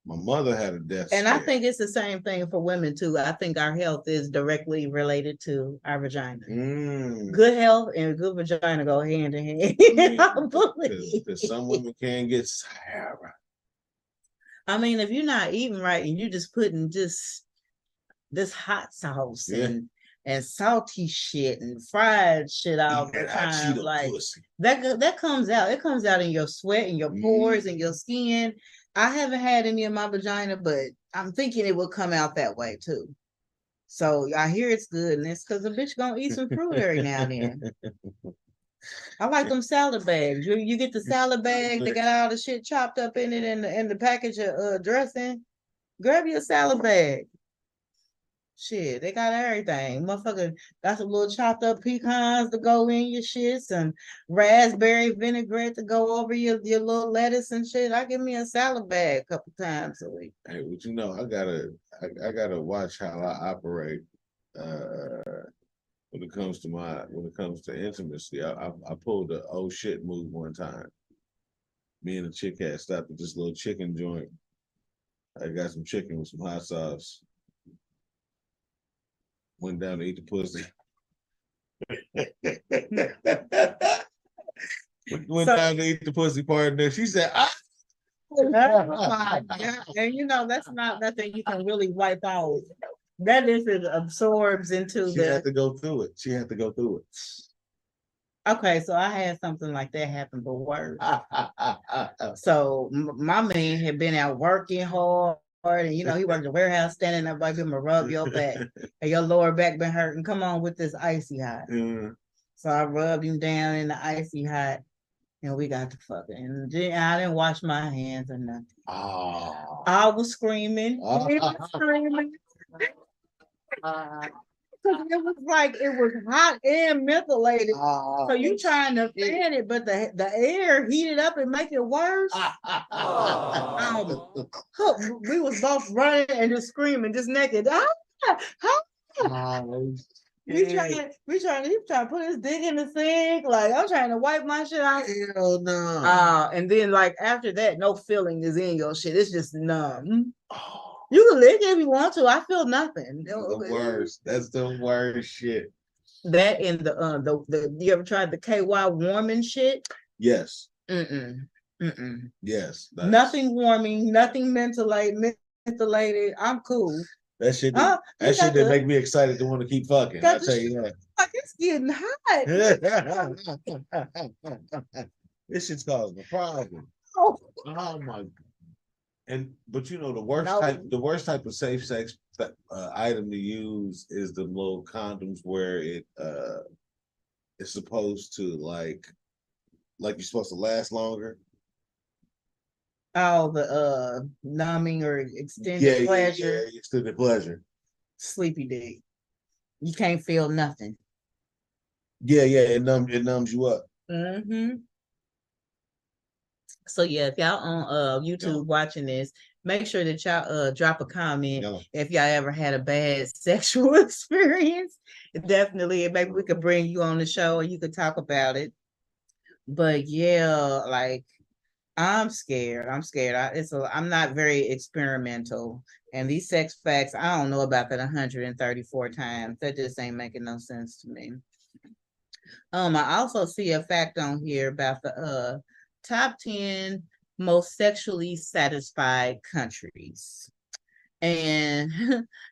My mother had a death And scare. I think it's the same thing for women too. I think our health is directly related to our vagina. Good health and good vagina go hand in hand. Because some women can get sour. I mean, if you're not eating right and you're just putting just this hot sauce and salty shit and fried shit all the time, like that comes out. It comes out in your sweat and your pores and your skin. I haven't had any in my vagina, but I'm thinking it will come out that way too. So I hear it's good, and it's because a bitch gonna eat some fruit every now and then. I like them salad bags. You get the salad bag, they got all the shit chopped up in it and the package of dressing. Grab your salad bag. Shit, they got everything. Motherfucker got some little chopped up pecans to go in your shit, some raspberry vinaigrette to go over your little lettuce and shit. I give me a salad bag a couple times a week. Hey, but you know, I gotta watch how I operate when it comes to intimacy. I pulled the oh shit move one time. Me and the chick had stopped at this little chicken joint. I got some chicken with some hot sauce. Went down to eat the pussy. Went down to eat the pussy partner. She said, and you know, that's not nothing you can really wipe out. That is, it absorbs into she had to go through it. She had to go through it. Okay, so I had something like that happen, but worse. So my man had been out working hard, and you know, he worked the warehouse, standing up like him to rub your back, and your lower back been hurting. Come on with this icy hot. So I rubbed him down in the icy hot, and we got to fucking. And I didn't wash my hands or nothing. I was screaming. He was screaming. It was like it was hot and methylated. So you trying to fan it, but the air heated up and make it worse. We was both running and just screaming, just naked. He trying to put his dick in the sink. Like, I'm trying to wipe my shit out. Hell no. And then like after that, no feeling is in your shit. It's just numb. You can lick it if you want to. I feel nothing. The worst. That's the worst shit. That and the you ever tried the KY warming shit? Yes. Yes. Nothing warming, nothing mentholated. I'm cool. That shit didn't make me excited to want to keep fucking. I'll tell you that. Like, it's getting hot. This shit's causing a problem. Oh my God. But you know, the worst type of safe sex item to use is the little condoms where it's supposed to like you're supposed to last longer. Oh, the numbing or extended pleasure. Yeah, extended pleasure. Sleepy dick. You can't feel nothing. Yeah, it numbs you up. So yeah, if y'all on YouTube watching this, make sure that y'all drop a comment if y'all ever had a bad sexual experience. Definitely, maybe we could bring you on the show and you could talk about it. But yeah, like I'm scared. I'm scared. I'm not very experimental. And these sex facts, I don't know about that 134 times. That just ain't making no sense to me. I also see a fact on here about the top 10 most sexually satisfied countries. And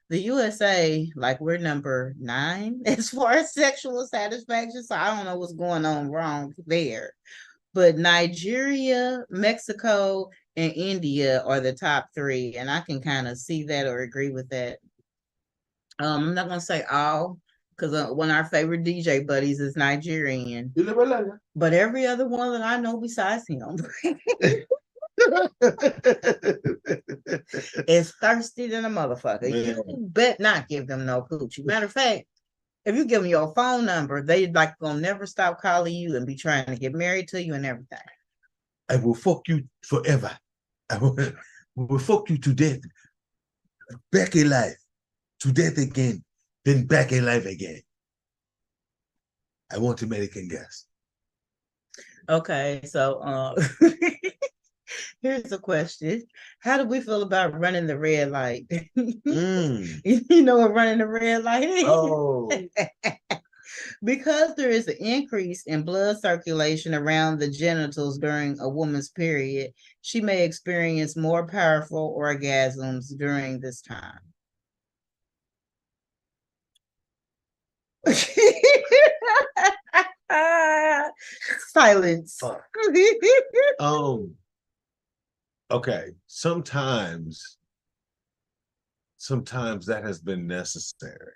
the USA, like we're number 9 as far as sexual satisfaction. So I don't know what's going on wrong there. But Nigeria, Mexico, and India are the top 3. And I can kind of see that or agree with that. I'm not gonna say all, because one of our favorite DJ buddies is Nigerian. But every other one that I know besides him is thirsty than a motherfucker. Man. You bet not give them no coochie. Matter of fact, if you give them your phone number, they like gonna never stop calling you and be trying to get married to you and everything. I will fuck you forever. I will fuck you to death. Back in life. To death again. Then back in life again. I want American gas. Okay, so here's a question. How do we feel about running the red light? You know what running the red light is? Oh. Because there is an increase in blood circulation around the genitals during a woman's period, she may experience more powerful orgasms during this time. Silence. Okay. Sometimes that has been necessary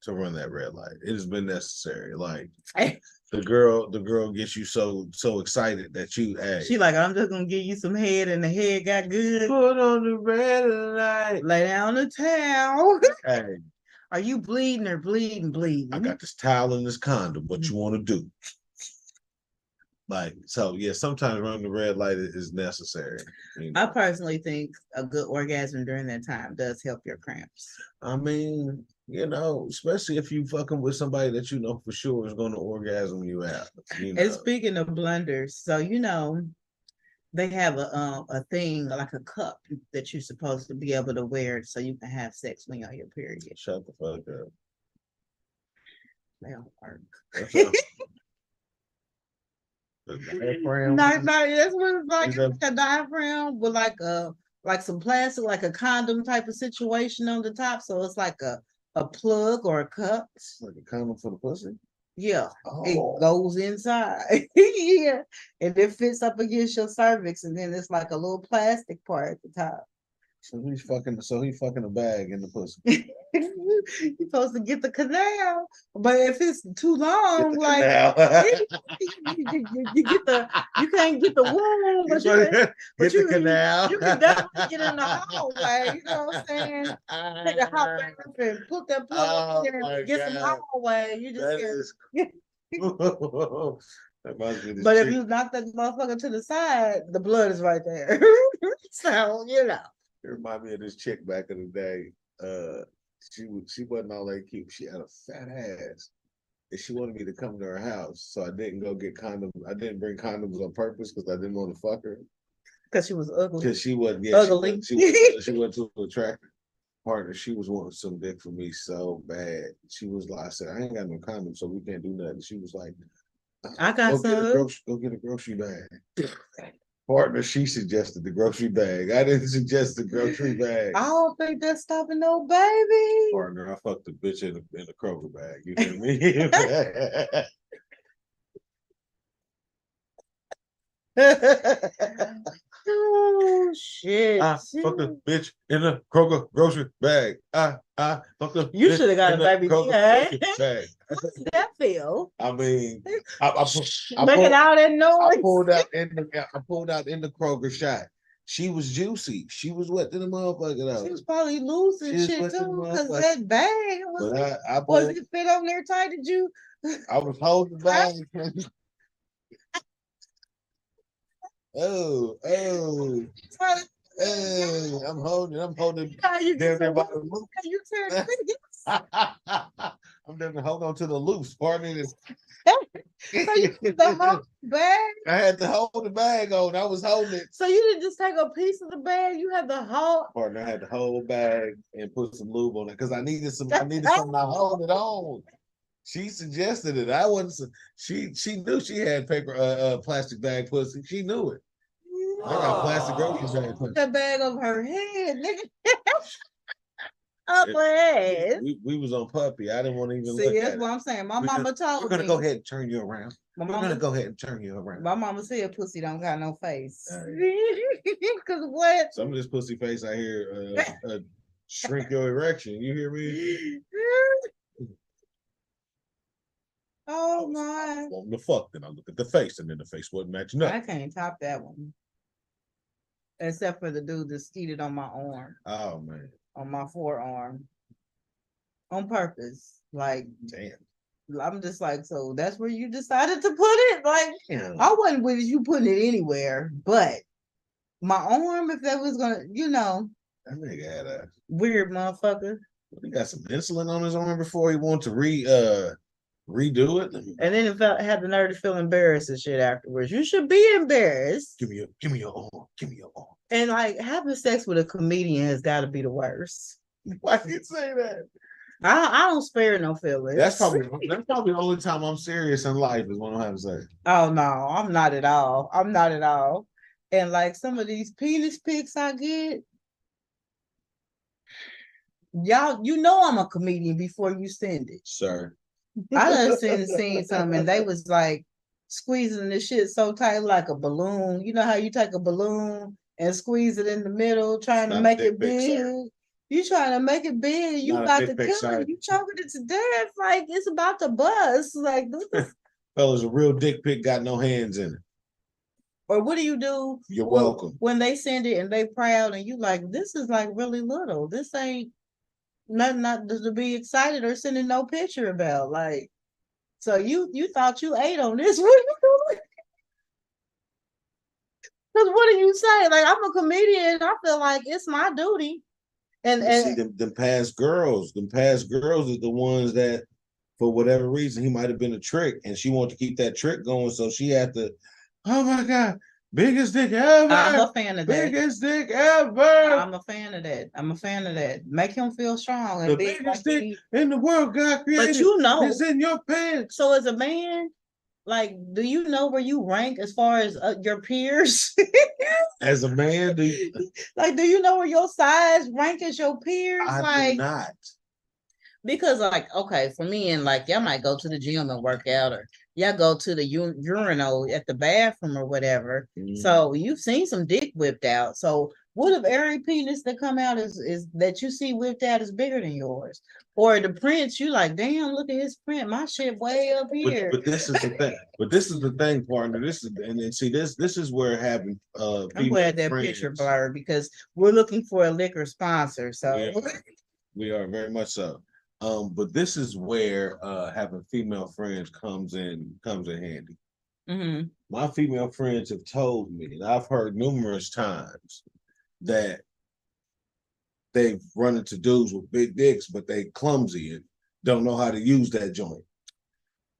to run that red light. It has been necessary. Like the girl gets you so excited that she like, I'm just gonna give you some head, and the head got good. Put on the red light. Lay down the towel. Hey. Are you bleeding or bleeding? I got this towel and this condom. What you want to do? Like, so yeah, sometimes running the red light is necessary. You know? I personally think a good orgasm during that time does help your cramps. I mean, you know, especially if you fucking with somebody that you know for sure is going to orgasm you out. You know? And speaking of blunders, so you know, they have a thing like a cup that you're supposed to be able to wear so you can have sex when you're on your period. Shut the fuck up. They don't work. Diaphragm. No, that's what it's like. It's like a diaphragm with like some plastic, like a condom type of situation on the top. So it's like a plug or a cup. Like a condom for the pussy? Yeah. Oh. It goes inside. Yeah. And it fits up against your cervix, and then it's like a little plastic part at the top. So he's fucking a bag in the pussy. You're supposed to get the canal, but if it's too long, like you can't get the womb, but you can definitely get in the hallway. You know what I'm saying? Take a hot bath and put that plug in there and get some hallway. You just but if you knock that motherfucker to the side, the blood is right there. So you know. It reminded me of this chick back in the day. She wasn't all that cute. She had a fat ass, and she wanted me to come to her house. So I didn't go get condoms. I didn't bring condoms on purpose because I didn't want to fuck her. Because she was ugly. Because she wasn't. Yeah, ugly. She wasn't too attractive. Partner, she was wanting some dick from me so bad. She was like, I said, I ain't got no condoms, so we can't do nothing. She was like, I got some. Go get a grocery bag. Partner, she suggested the grocery bag. I didn't suggest the grocery bag. I don't think that's stopping no baby. Partner, I fucked the bitch in the Kroger bag. You hear me? Oh shit! I fucked the bitch in the Kroger grocery bag. I fucked the. You should have got a baby bag. How does that feel? I mean, I making all that noise. I pulled out in the Kroger shot. She was juicy. She was wet to the motherfucker though. She was probably loose and shit too, because that bag was it fit on there tight? Did you? I was holding the bag. Oh, oh, hey, I'm holding How you down there by how the loop. you turn I'm down there holding on to the loops. Pardon this. so you put the whole bag. I had to hold the bag on. I was holding it. So you didn't just take a piece of the bag, you had the whole Partner, I had the whole bag and put some lube on it because I needed something to hold it on. She suggested it. I wasn't. She knew she had paper plastic bag pussy. She knew it. I got plastic groceries bag pussy. that bag over her head, nigga. Up her head. We was on puppy. I didn't want to even See, look that's at it. what I'm saying. My mama told me. We're gonna go ahead and turn you around. My We're gonna go ahead and turn you around. My mama said pussy don't got no face. Cause what? Some of this pussy face I hear shrink your erection. You hear me? Oh my. Well, the fuck, then I look at the face, and then the face wasn't matching up. I can't top that one. Except for the dude that skeeted on my arm. Oh man. On my forearm. On purpose. Like, damn. I'm just like, so that's where you decided to put it? Like, yeah. I wasn't with you putting it anywhere, but my arm, if that was gonna, that nigga had a weird motherfucker. He got some insulin on his arm before he wanted to redo it. And then had the nerve to feel embarrassed and shit afterwards. You should be embarrassed. Give me your arm. Give me your arm. And like having sex with a comedian has got to be the worst. Why do you say that? I don't spare no feelings. That's probably the only time I'm serious in life is when I'm having sex. Oh no, I'm not at all. I'm not at all. And like some of these penis pics I get, y'all, I'm a comedian before you send it. Sir. I done seen something and they was like squeezing the shit so tight like a balloon. You know how you take a balloon and squeeze it in the middle, trying to make it big. You trying to make it big, you about to kill it. You choking it to death, like it's about to bust. Like fellas, a real dick pic got no hands in it. Or what do you do? You're welcome. When they send it and they proud and you like, this is like really little. This ain't not to be excited or sending no picture about. Like, so you thought you ate on this. What are you doing? Because what do you say? Like, I'm a comedian. I feel like it's my duty. And see them past girls are the ones that, for whatever reason, he might have been a trick, and she wanted to keep that trick going, so she had to. Oh my God, biggest dick ever! I'm a fan of that. Biggest dick ever! I'm a fan of that. Make him feel strong. The biggest dick in the world God created. But is in your pants. So as a man, like, do you know where you rank as far as your peers? As a man, do you know where your size rank as your peers? I do not. Because, like, okay, for me, and like, y'all might go to the gym and work out, or y'all go to the urinal at the bathroom or whatever. So you've seen some dick whipped out. So what if every penis that come out is that you see whipped out is bigger than yours? Or the prints, you like, damn, look at his print. My shit way up here. But this is the thing. Partner. This is where having I'm glad that picture blurred because we're looking for a liquor sponsor. So we are very much so. But this is where having female friends comes in handy. Mm-hmm. My female friends have told me, and I've heard numerous times, that they've run into dudes with big dicks, but they clumsy and don't know how to use that joint.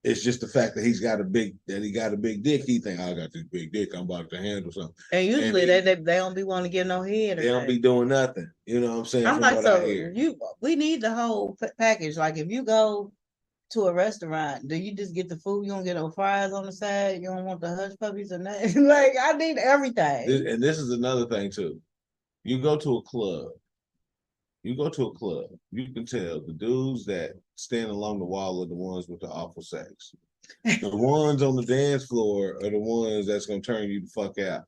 It's just the fact that he got a big dick. He think, I got this big dick, I'm about to handle something. And usually they don't be wanting to give no head. They don't be doing nothing. You know what I'm saying? I'm like, so we need the whole package. Like, if you go to a restaurant, do you just get the food? You don't get no fries on the side? You don't want the hush puppies or nothing? Like, I need everything. And this is another thing too. You go to a club, you can tell the dudes that stand along the wall are the ones with the awful sex. The ones on the dance floor are the ones that's gonna turn you the fuck out.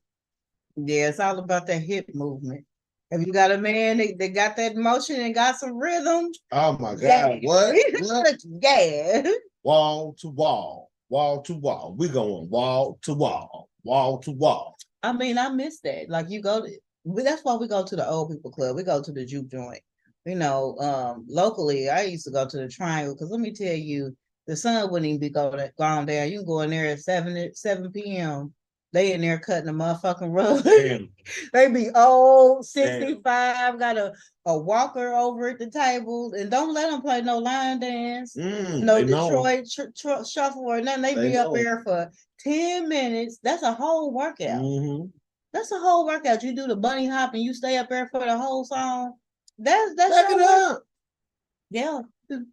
Yeah, it's all about that hip movement. If you got a man that got that motion and got some rhythm. Oh my God, what? Yeah. Wall to wall. We going wall to wall. I mean, I miss that. Like, that's why we go to the old people club. We go to the juke joint. Locally, I used to go to the Triangle because let me tell you, the sun wouldn't even be gone down. You can go in there at 7 p.m. They in there cutting the motherfucking rug. Damn. They be old, 65, got a walker over at the table, and don't let them play no line dance, no they know. Detroit shuffle or nothing. They be up there for 10 minutes. That's a whole workout. That's a whole workout. You do the bunny hop and you stay up there for the whole song. That's Back it up. Yeah. Dun,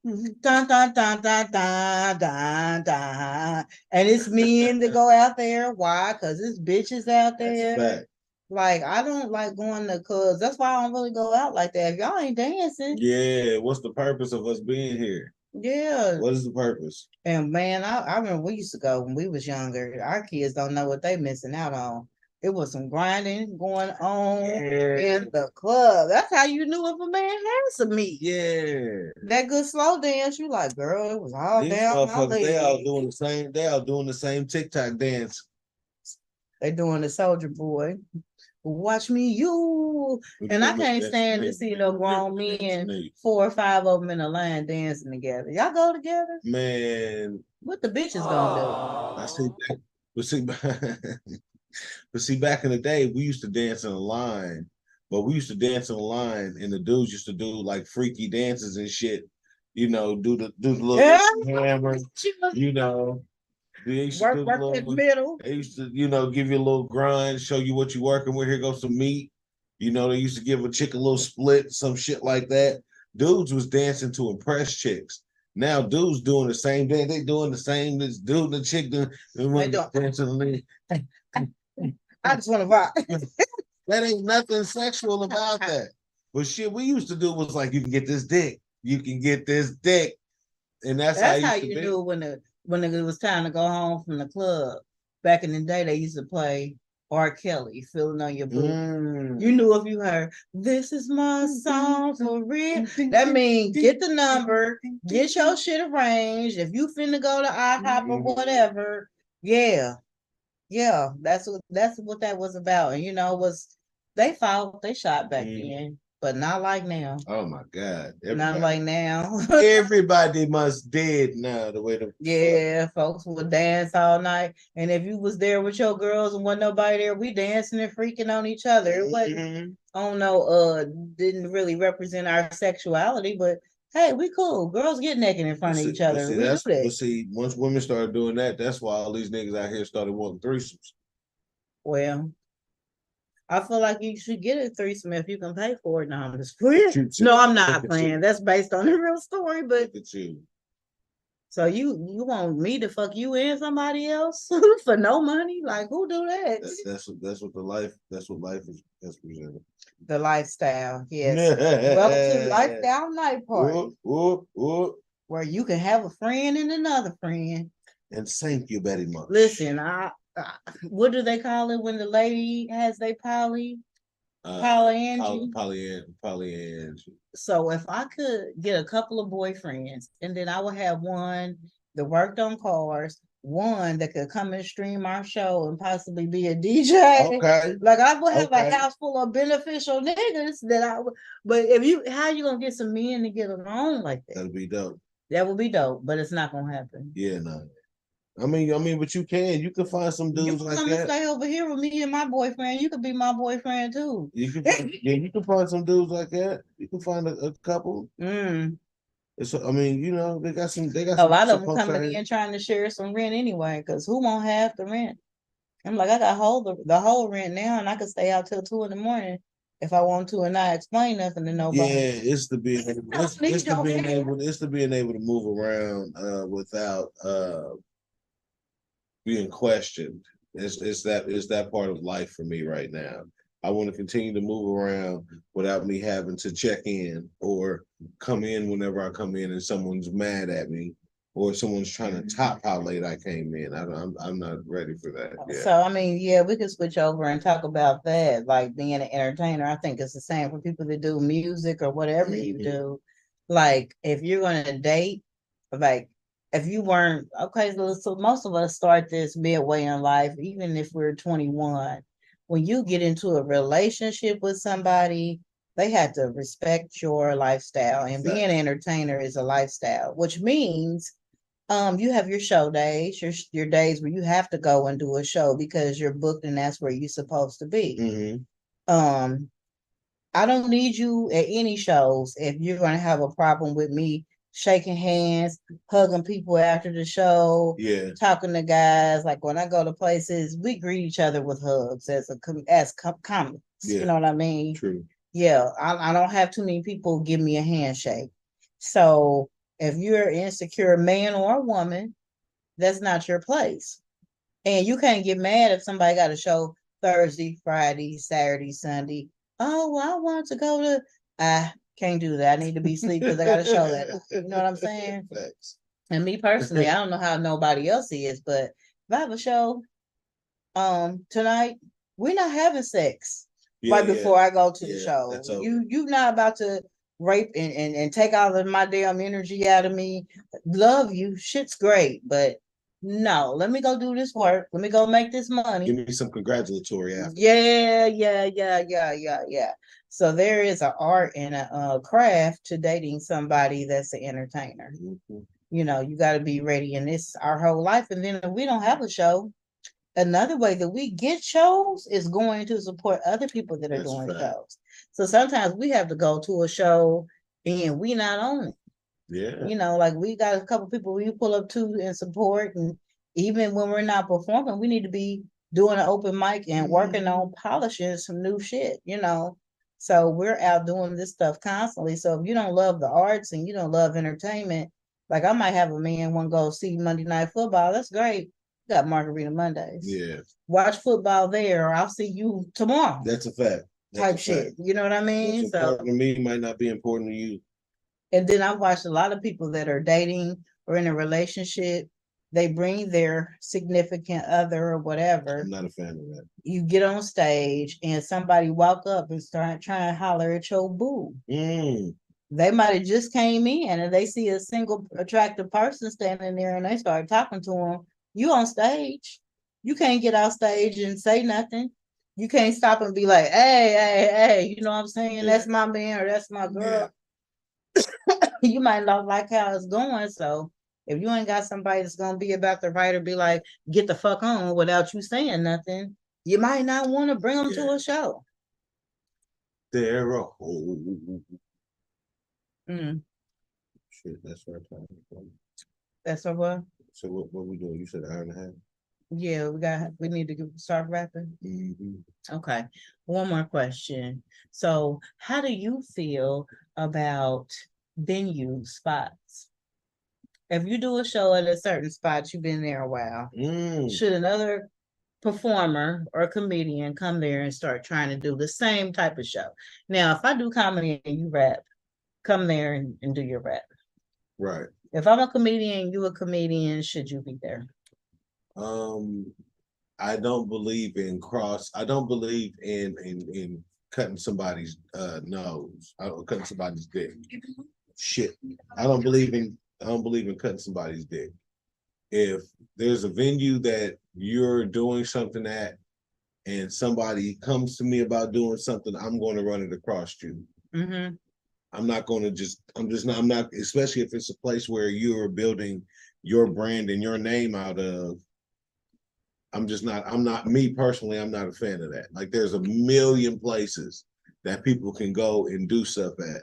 dun, dun, dun, dun, dun, dun. And it's men that go out there. Why? Because it's bitches out there. Like, I don't like going to clubs. That's why I don't really go out like that. If y'all ain't dancing. Yeah, what's the purpose of us being here? Yeah. What is the purpose? And man, I remember we used to go when we was younger. Our kids don't know what they missing out on. It was some grinding going on in the club. That's how you knew if a man had some meat. Yeah. That good slow dance, you like, girl, it was all These down my motherfuckers, leg. they all doing the same TikTok dance. They doing the soldier boy. Watch me, you. And I can't stand to see no grown men, 4 or 5 of them in a line dancing together. Y'all go together? Man. What the bitches gonna do? I see that. But see, back in the day, we used to dance in a line. But we used to dance in a line, and the dudes used to do like freaky dances and shit. You know, do the little hammer. You know, they used to work in the middle. They used to, give you a little grind, show you what you're working with. Here goes some meat. You know, they used to give a chick a little split, some shit like that. Dudes was dancing to impress chicks. Now dudes doing the same thing. They doing the same. This dude and the chick doing dancing. I just want to rock. That ain't nothing sexual about that. But shit we used to do was like, you can get this dick. You can get this dick. And that's how you knew when it was time to go home from the club. Back in the day, they used to play R. Kelly, Feeling on Your Booty. You knew if you heard, this is my song for real. That means get the number, get your shit arranged. If you finna go to IHOP or whatever, yeah, that's what that was about. And they fought, they shot back then. But not like now. Oh my God. Not like now. Everybody must dead now the way folks would dance all night. And if you was there with your girls and wasn't nobody there, we dancing and freaking on each other. It wasn't, I don't know, didn't really represent our sexuality, but hey, we cool. Girls get naked in front of each other. But see, once women started doing that, that's why all these niggas out here started wanting threesomes. Well, I feel like you should get a threesome if you can pay for it. No, I'm just playing. No, I'm not playing. That's based on a real story, but so you want me to fuck you and somebody else for no money? Like who do that? That's what life is presented. The lifestyle, yes. Welcome to the lifestyle night party. Where you can have a friend and another friend. And thank you very much. Listen, what do they call it when the lady has their polyandry? Polyandry. So if I could get a couple of boyfriends, and then I would have one that worked on cars, one that could come and stream our show and possibly be a DJ. Okay. Like I would have a house full of beneficial niggas that I would. But how you gonna get some men to get along like that? That'd be dope. That would be dope, but it's not gonna happen. Yeah, no. I mean, but you can find some dudes like that. You can stay over here with me and my boyfriend. You could be my boyfriend too. You can find some dudes like that. You can find a couple. It's, I mean, they got some. A lot of them coming in trying to share some rent anyway, because who won't have the rent? I'm like, I got the whole rent now, and I could stay out till 2 a.m. if I want to, and not explain nothing to nobody. Yeah, it's the being able to move around without being questioned. It's that part of life for me right now. I want to continue to move around without me having to check in or come in whenever I come in and someone's mad at me or someone's trying to top how late I came in. I'm not ready for that yet. So I mean, yeah, we could switch over and talk about that, like being an entertainer. I think it's the same for people that do music or whatever you do. Like if you're gonna date, like if you weren't okay, so most of us start this midway in life, even if we're 21. When you get into a relationship with somebody, they have to respect your lifestyle. And being an entertainer is a lifestyle, which means You have your show days, your days where you have to go and do a show because you're booked and that's where you're supposed to be. Um, I don't need you at any shows if you're gonna have a problem with me shaking hands, hugging people after the show, Yeah. talking to guys. Like when I go to places, we greet each other with hugs as comics. Yeah. You know what I mean? True. Yeah, I don't have too many people give me a handshake. So if you're an insecure man or woman, that's not your place. And you can't get mad if somebody got a show Thursday, Friday, Saturday, Sunday. Oh, well, I want to go to. I can't do that. I need to be asleep because I got a show that night. You know what I'm saying? Facts. And me personally, I don't know how nobody else is, but if I have a show tonight, we're not having sex right before I go to the show. You not about to rape and take all of my damn energy out of me. Love you, shit's great, but no, let me go do this work. Let me go make this money. Give me some congratulatory after. Yeah. So there is an art and a craft to dating somebody that's an entertainer. Mhm. You know, you got to be ready, and this our whole life. And then if we don't have a show, another way that we get shows is going to support other people that are That's doing fact. shows. So sometimes we have to go to a show and we not on it. Yeah. You know, like we got a couple people we pull up to and support, and even when we're not performing, we need to be doing an open mic and working on polishing some new shit, you know. So we're out doing this stuff constantly. So if you don't love the arts and you don't love entertainment, like I might have a man want to go see Monday Night Football. That's great. Got Margarita Mondays. Yeah. Watch football there, or I'll see you tomorrow. That's a fact. Type shit. You know what I mean? What's important to me might not be important to you. And then I've watched a lot of people that are dating or in a relationship. They bring their significant other or whatever. I'm not a fan of that. You get on stage and somebody walk up and start trying to holler at your boo. They might have just came in and they see a single attractive person standing there and they start talking to them. You on stage. You can't get off stage and say nothing. You can't stop and be like, hey, you know what I'm saying? Yeah. That's my man or that's my girl. Yeah. You might not like how it's going. So if you ain't got somebody that's gonna be about the right or be like, get the fuck on without you saying nothing, you might not want to bring them to a show. They're a whole. Shit, that's our time. That's our what? So what we doing? You said an hour and a half. Yeah, we need to start wrapping. Okay. One more question. So how do you feel about venue spots? If you do a show at a certain spot, you've been there a while. Should another performer or comedian come there and start trying to do the same type of show? Now, if I do comedy and you rap, come there and do your rap. Right. If I'm a comedian, you a comedian, should you be there? I don't believe in I don't believe in cutting somebody's nose. I don't cutting somebody's dick. Shit. I don't believe in cutting somebody's dick. If there's a venue that you're doing something at and somebody comes to me about doing something, I'm going to run it across you. I'm not, especially if it's a place where you're building your brand and your name out of. I'm not me personally, I'm not a fan of that. Like there's a million places that people can go and do stuff at,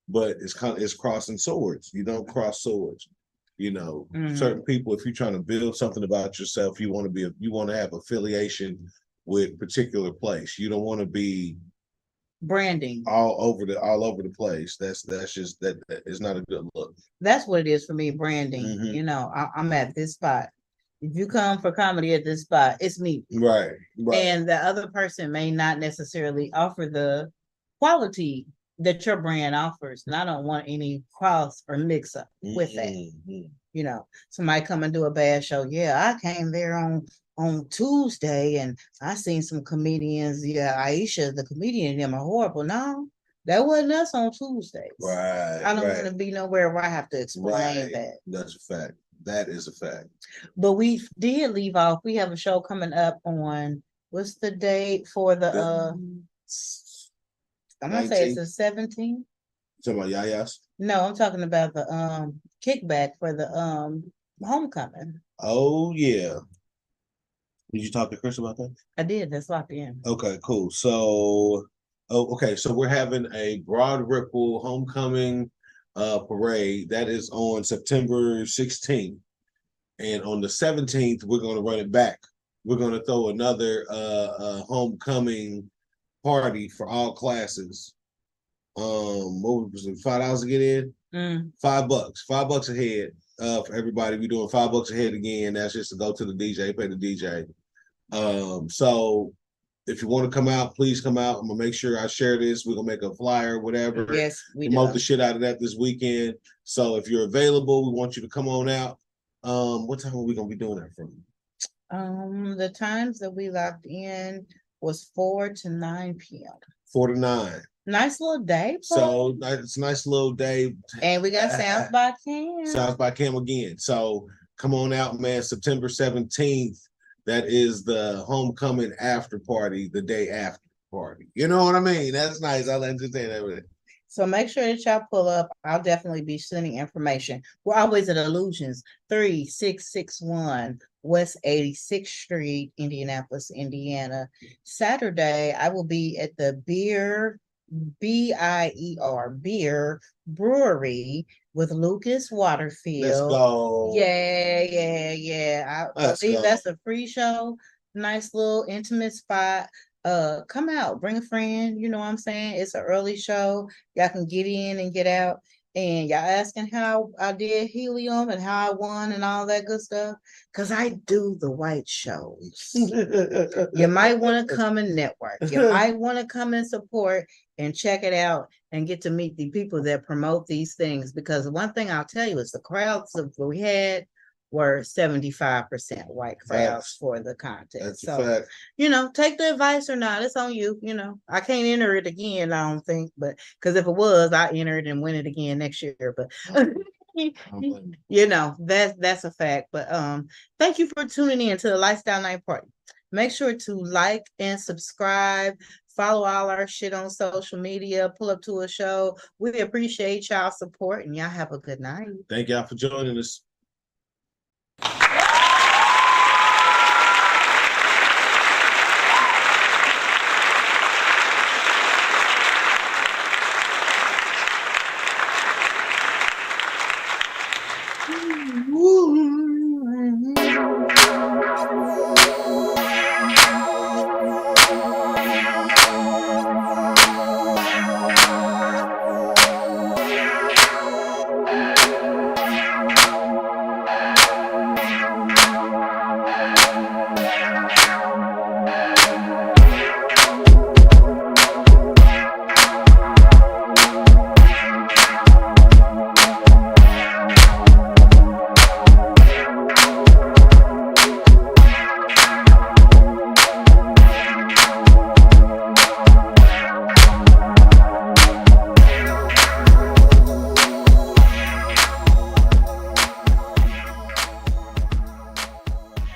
but it's crossing swords. You don't cross swords. You know, certain people, if you're trying to build something about yourself, you want to have affiliation with a particular place. You don't want to be branding all over the place. That's just that is not a good look. That's what it is for me, branding. You know, I'm at this spot. If you come for comedy at this spot, it's me. Right. And the other person may not necessarily offer the quality that your brand offers. And I don't want any cross or mix up with that. You know, somebody come and do a bad show. Yeah, I came there on Tuesday and I seen some comedians. Yeah, Aisha, the comedian, them are horrible. No, that wasn't us on Tuesdays. Right. I don't want to be nowhere where I have to explain that. That's a fact. That is a fact. But we did leave off. We have a show coming up on what's the date for the I'm gonna say it's the 17th. You talking about Yayas? No, I'm talking about the kickback for the homecoming. Oh yeah. Did you talk to Chris about that? I did. That's locked in. Okay, cool. So, okay, so we're having a Broad Ripple homecoming parade that is on September 16th, and on the 17th we're going to run it back. We're going to throw another homecoming party for all classes. What was it, $5 to get in? $5, $5 a head for everybody. We're doing $5 a head again. That's just to go to the DJ, pay the DJ. So if you want to come out, please come out. I'm gonna make sure I share this. We're gonna make a flyer, whatever. Yes, we promote do. the shit out of that this weekend. So if you're available, we want you to come on out. What time are we gonna be doing that from? The times that we locked in was 4 to 9 p.m. 4 to 9. Nice little day. So it's a nice little day. And we got South by Cam. South by Cam again. So come on out, man. September 17th. That is the homecoming after party, the day after party. You know what I mean? That's nice. I'll entertain everything. So make sure that y'all pull up. I'll definitely be sending information. We're always at Illusions, 3661 West 86th Street, Indianapolis, Indiana. Saturday, I will be at the Beer Beer Brewery with Lucas Waterfield. Let's go. Yeah. I believe that's a free show. Nice little intimate spot. Come out, bring a friend. You know what I'm saying? It's an early show. Y'all can get in and get out. And y'all asking how I did helium and how I won and all that good stuff. Cause I do the white shows. You might want to come and network. You might want to come and support and check it out and get to meet the people that promote these things. Because one thing I'll tell you is the crowds that we had were 75% white crowds for the contest. That's so, a fact. you know, take the advice or not. It's on you. You know, I can't enter it again, I don't think, but because if it was, I enter it and win it again next year. But you know, that's a fact. But thank you for tuning in to the Lifestyle Night Party. Make sure to like and subscribe. Follow all our shit on social media. Pull up to a show. We appreciate y'all support and y'all have a good night. Thank y'all for joining us.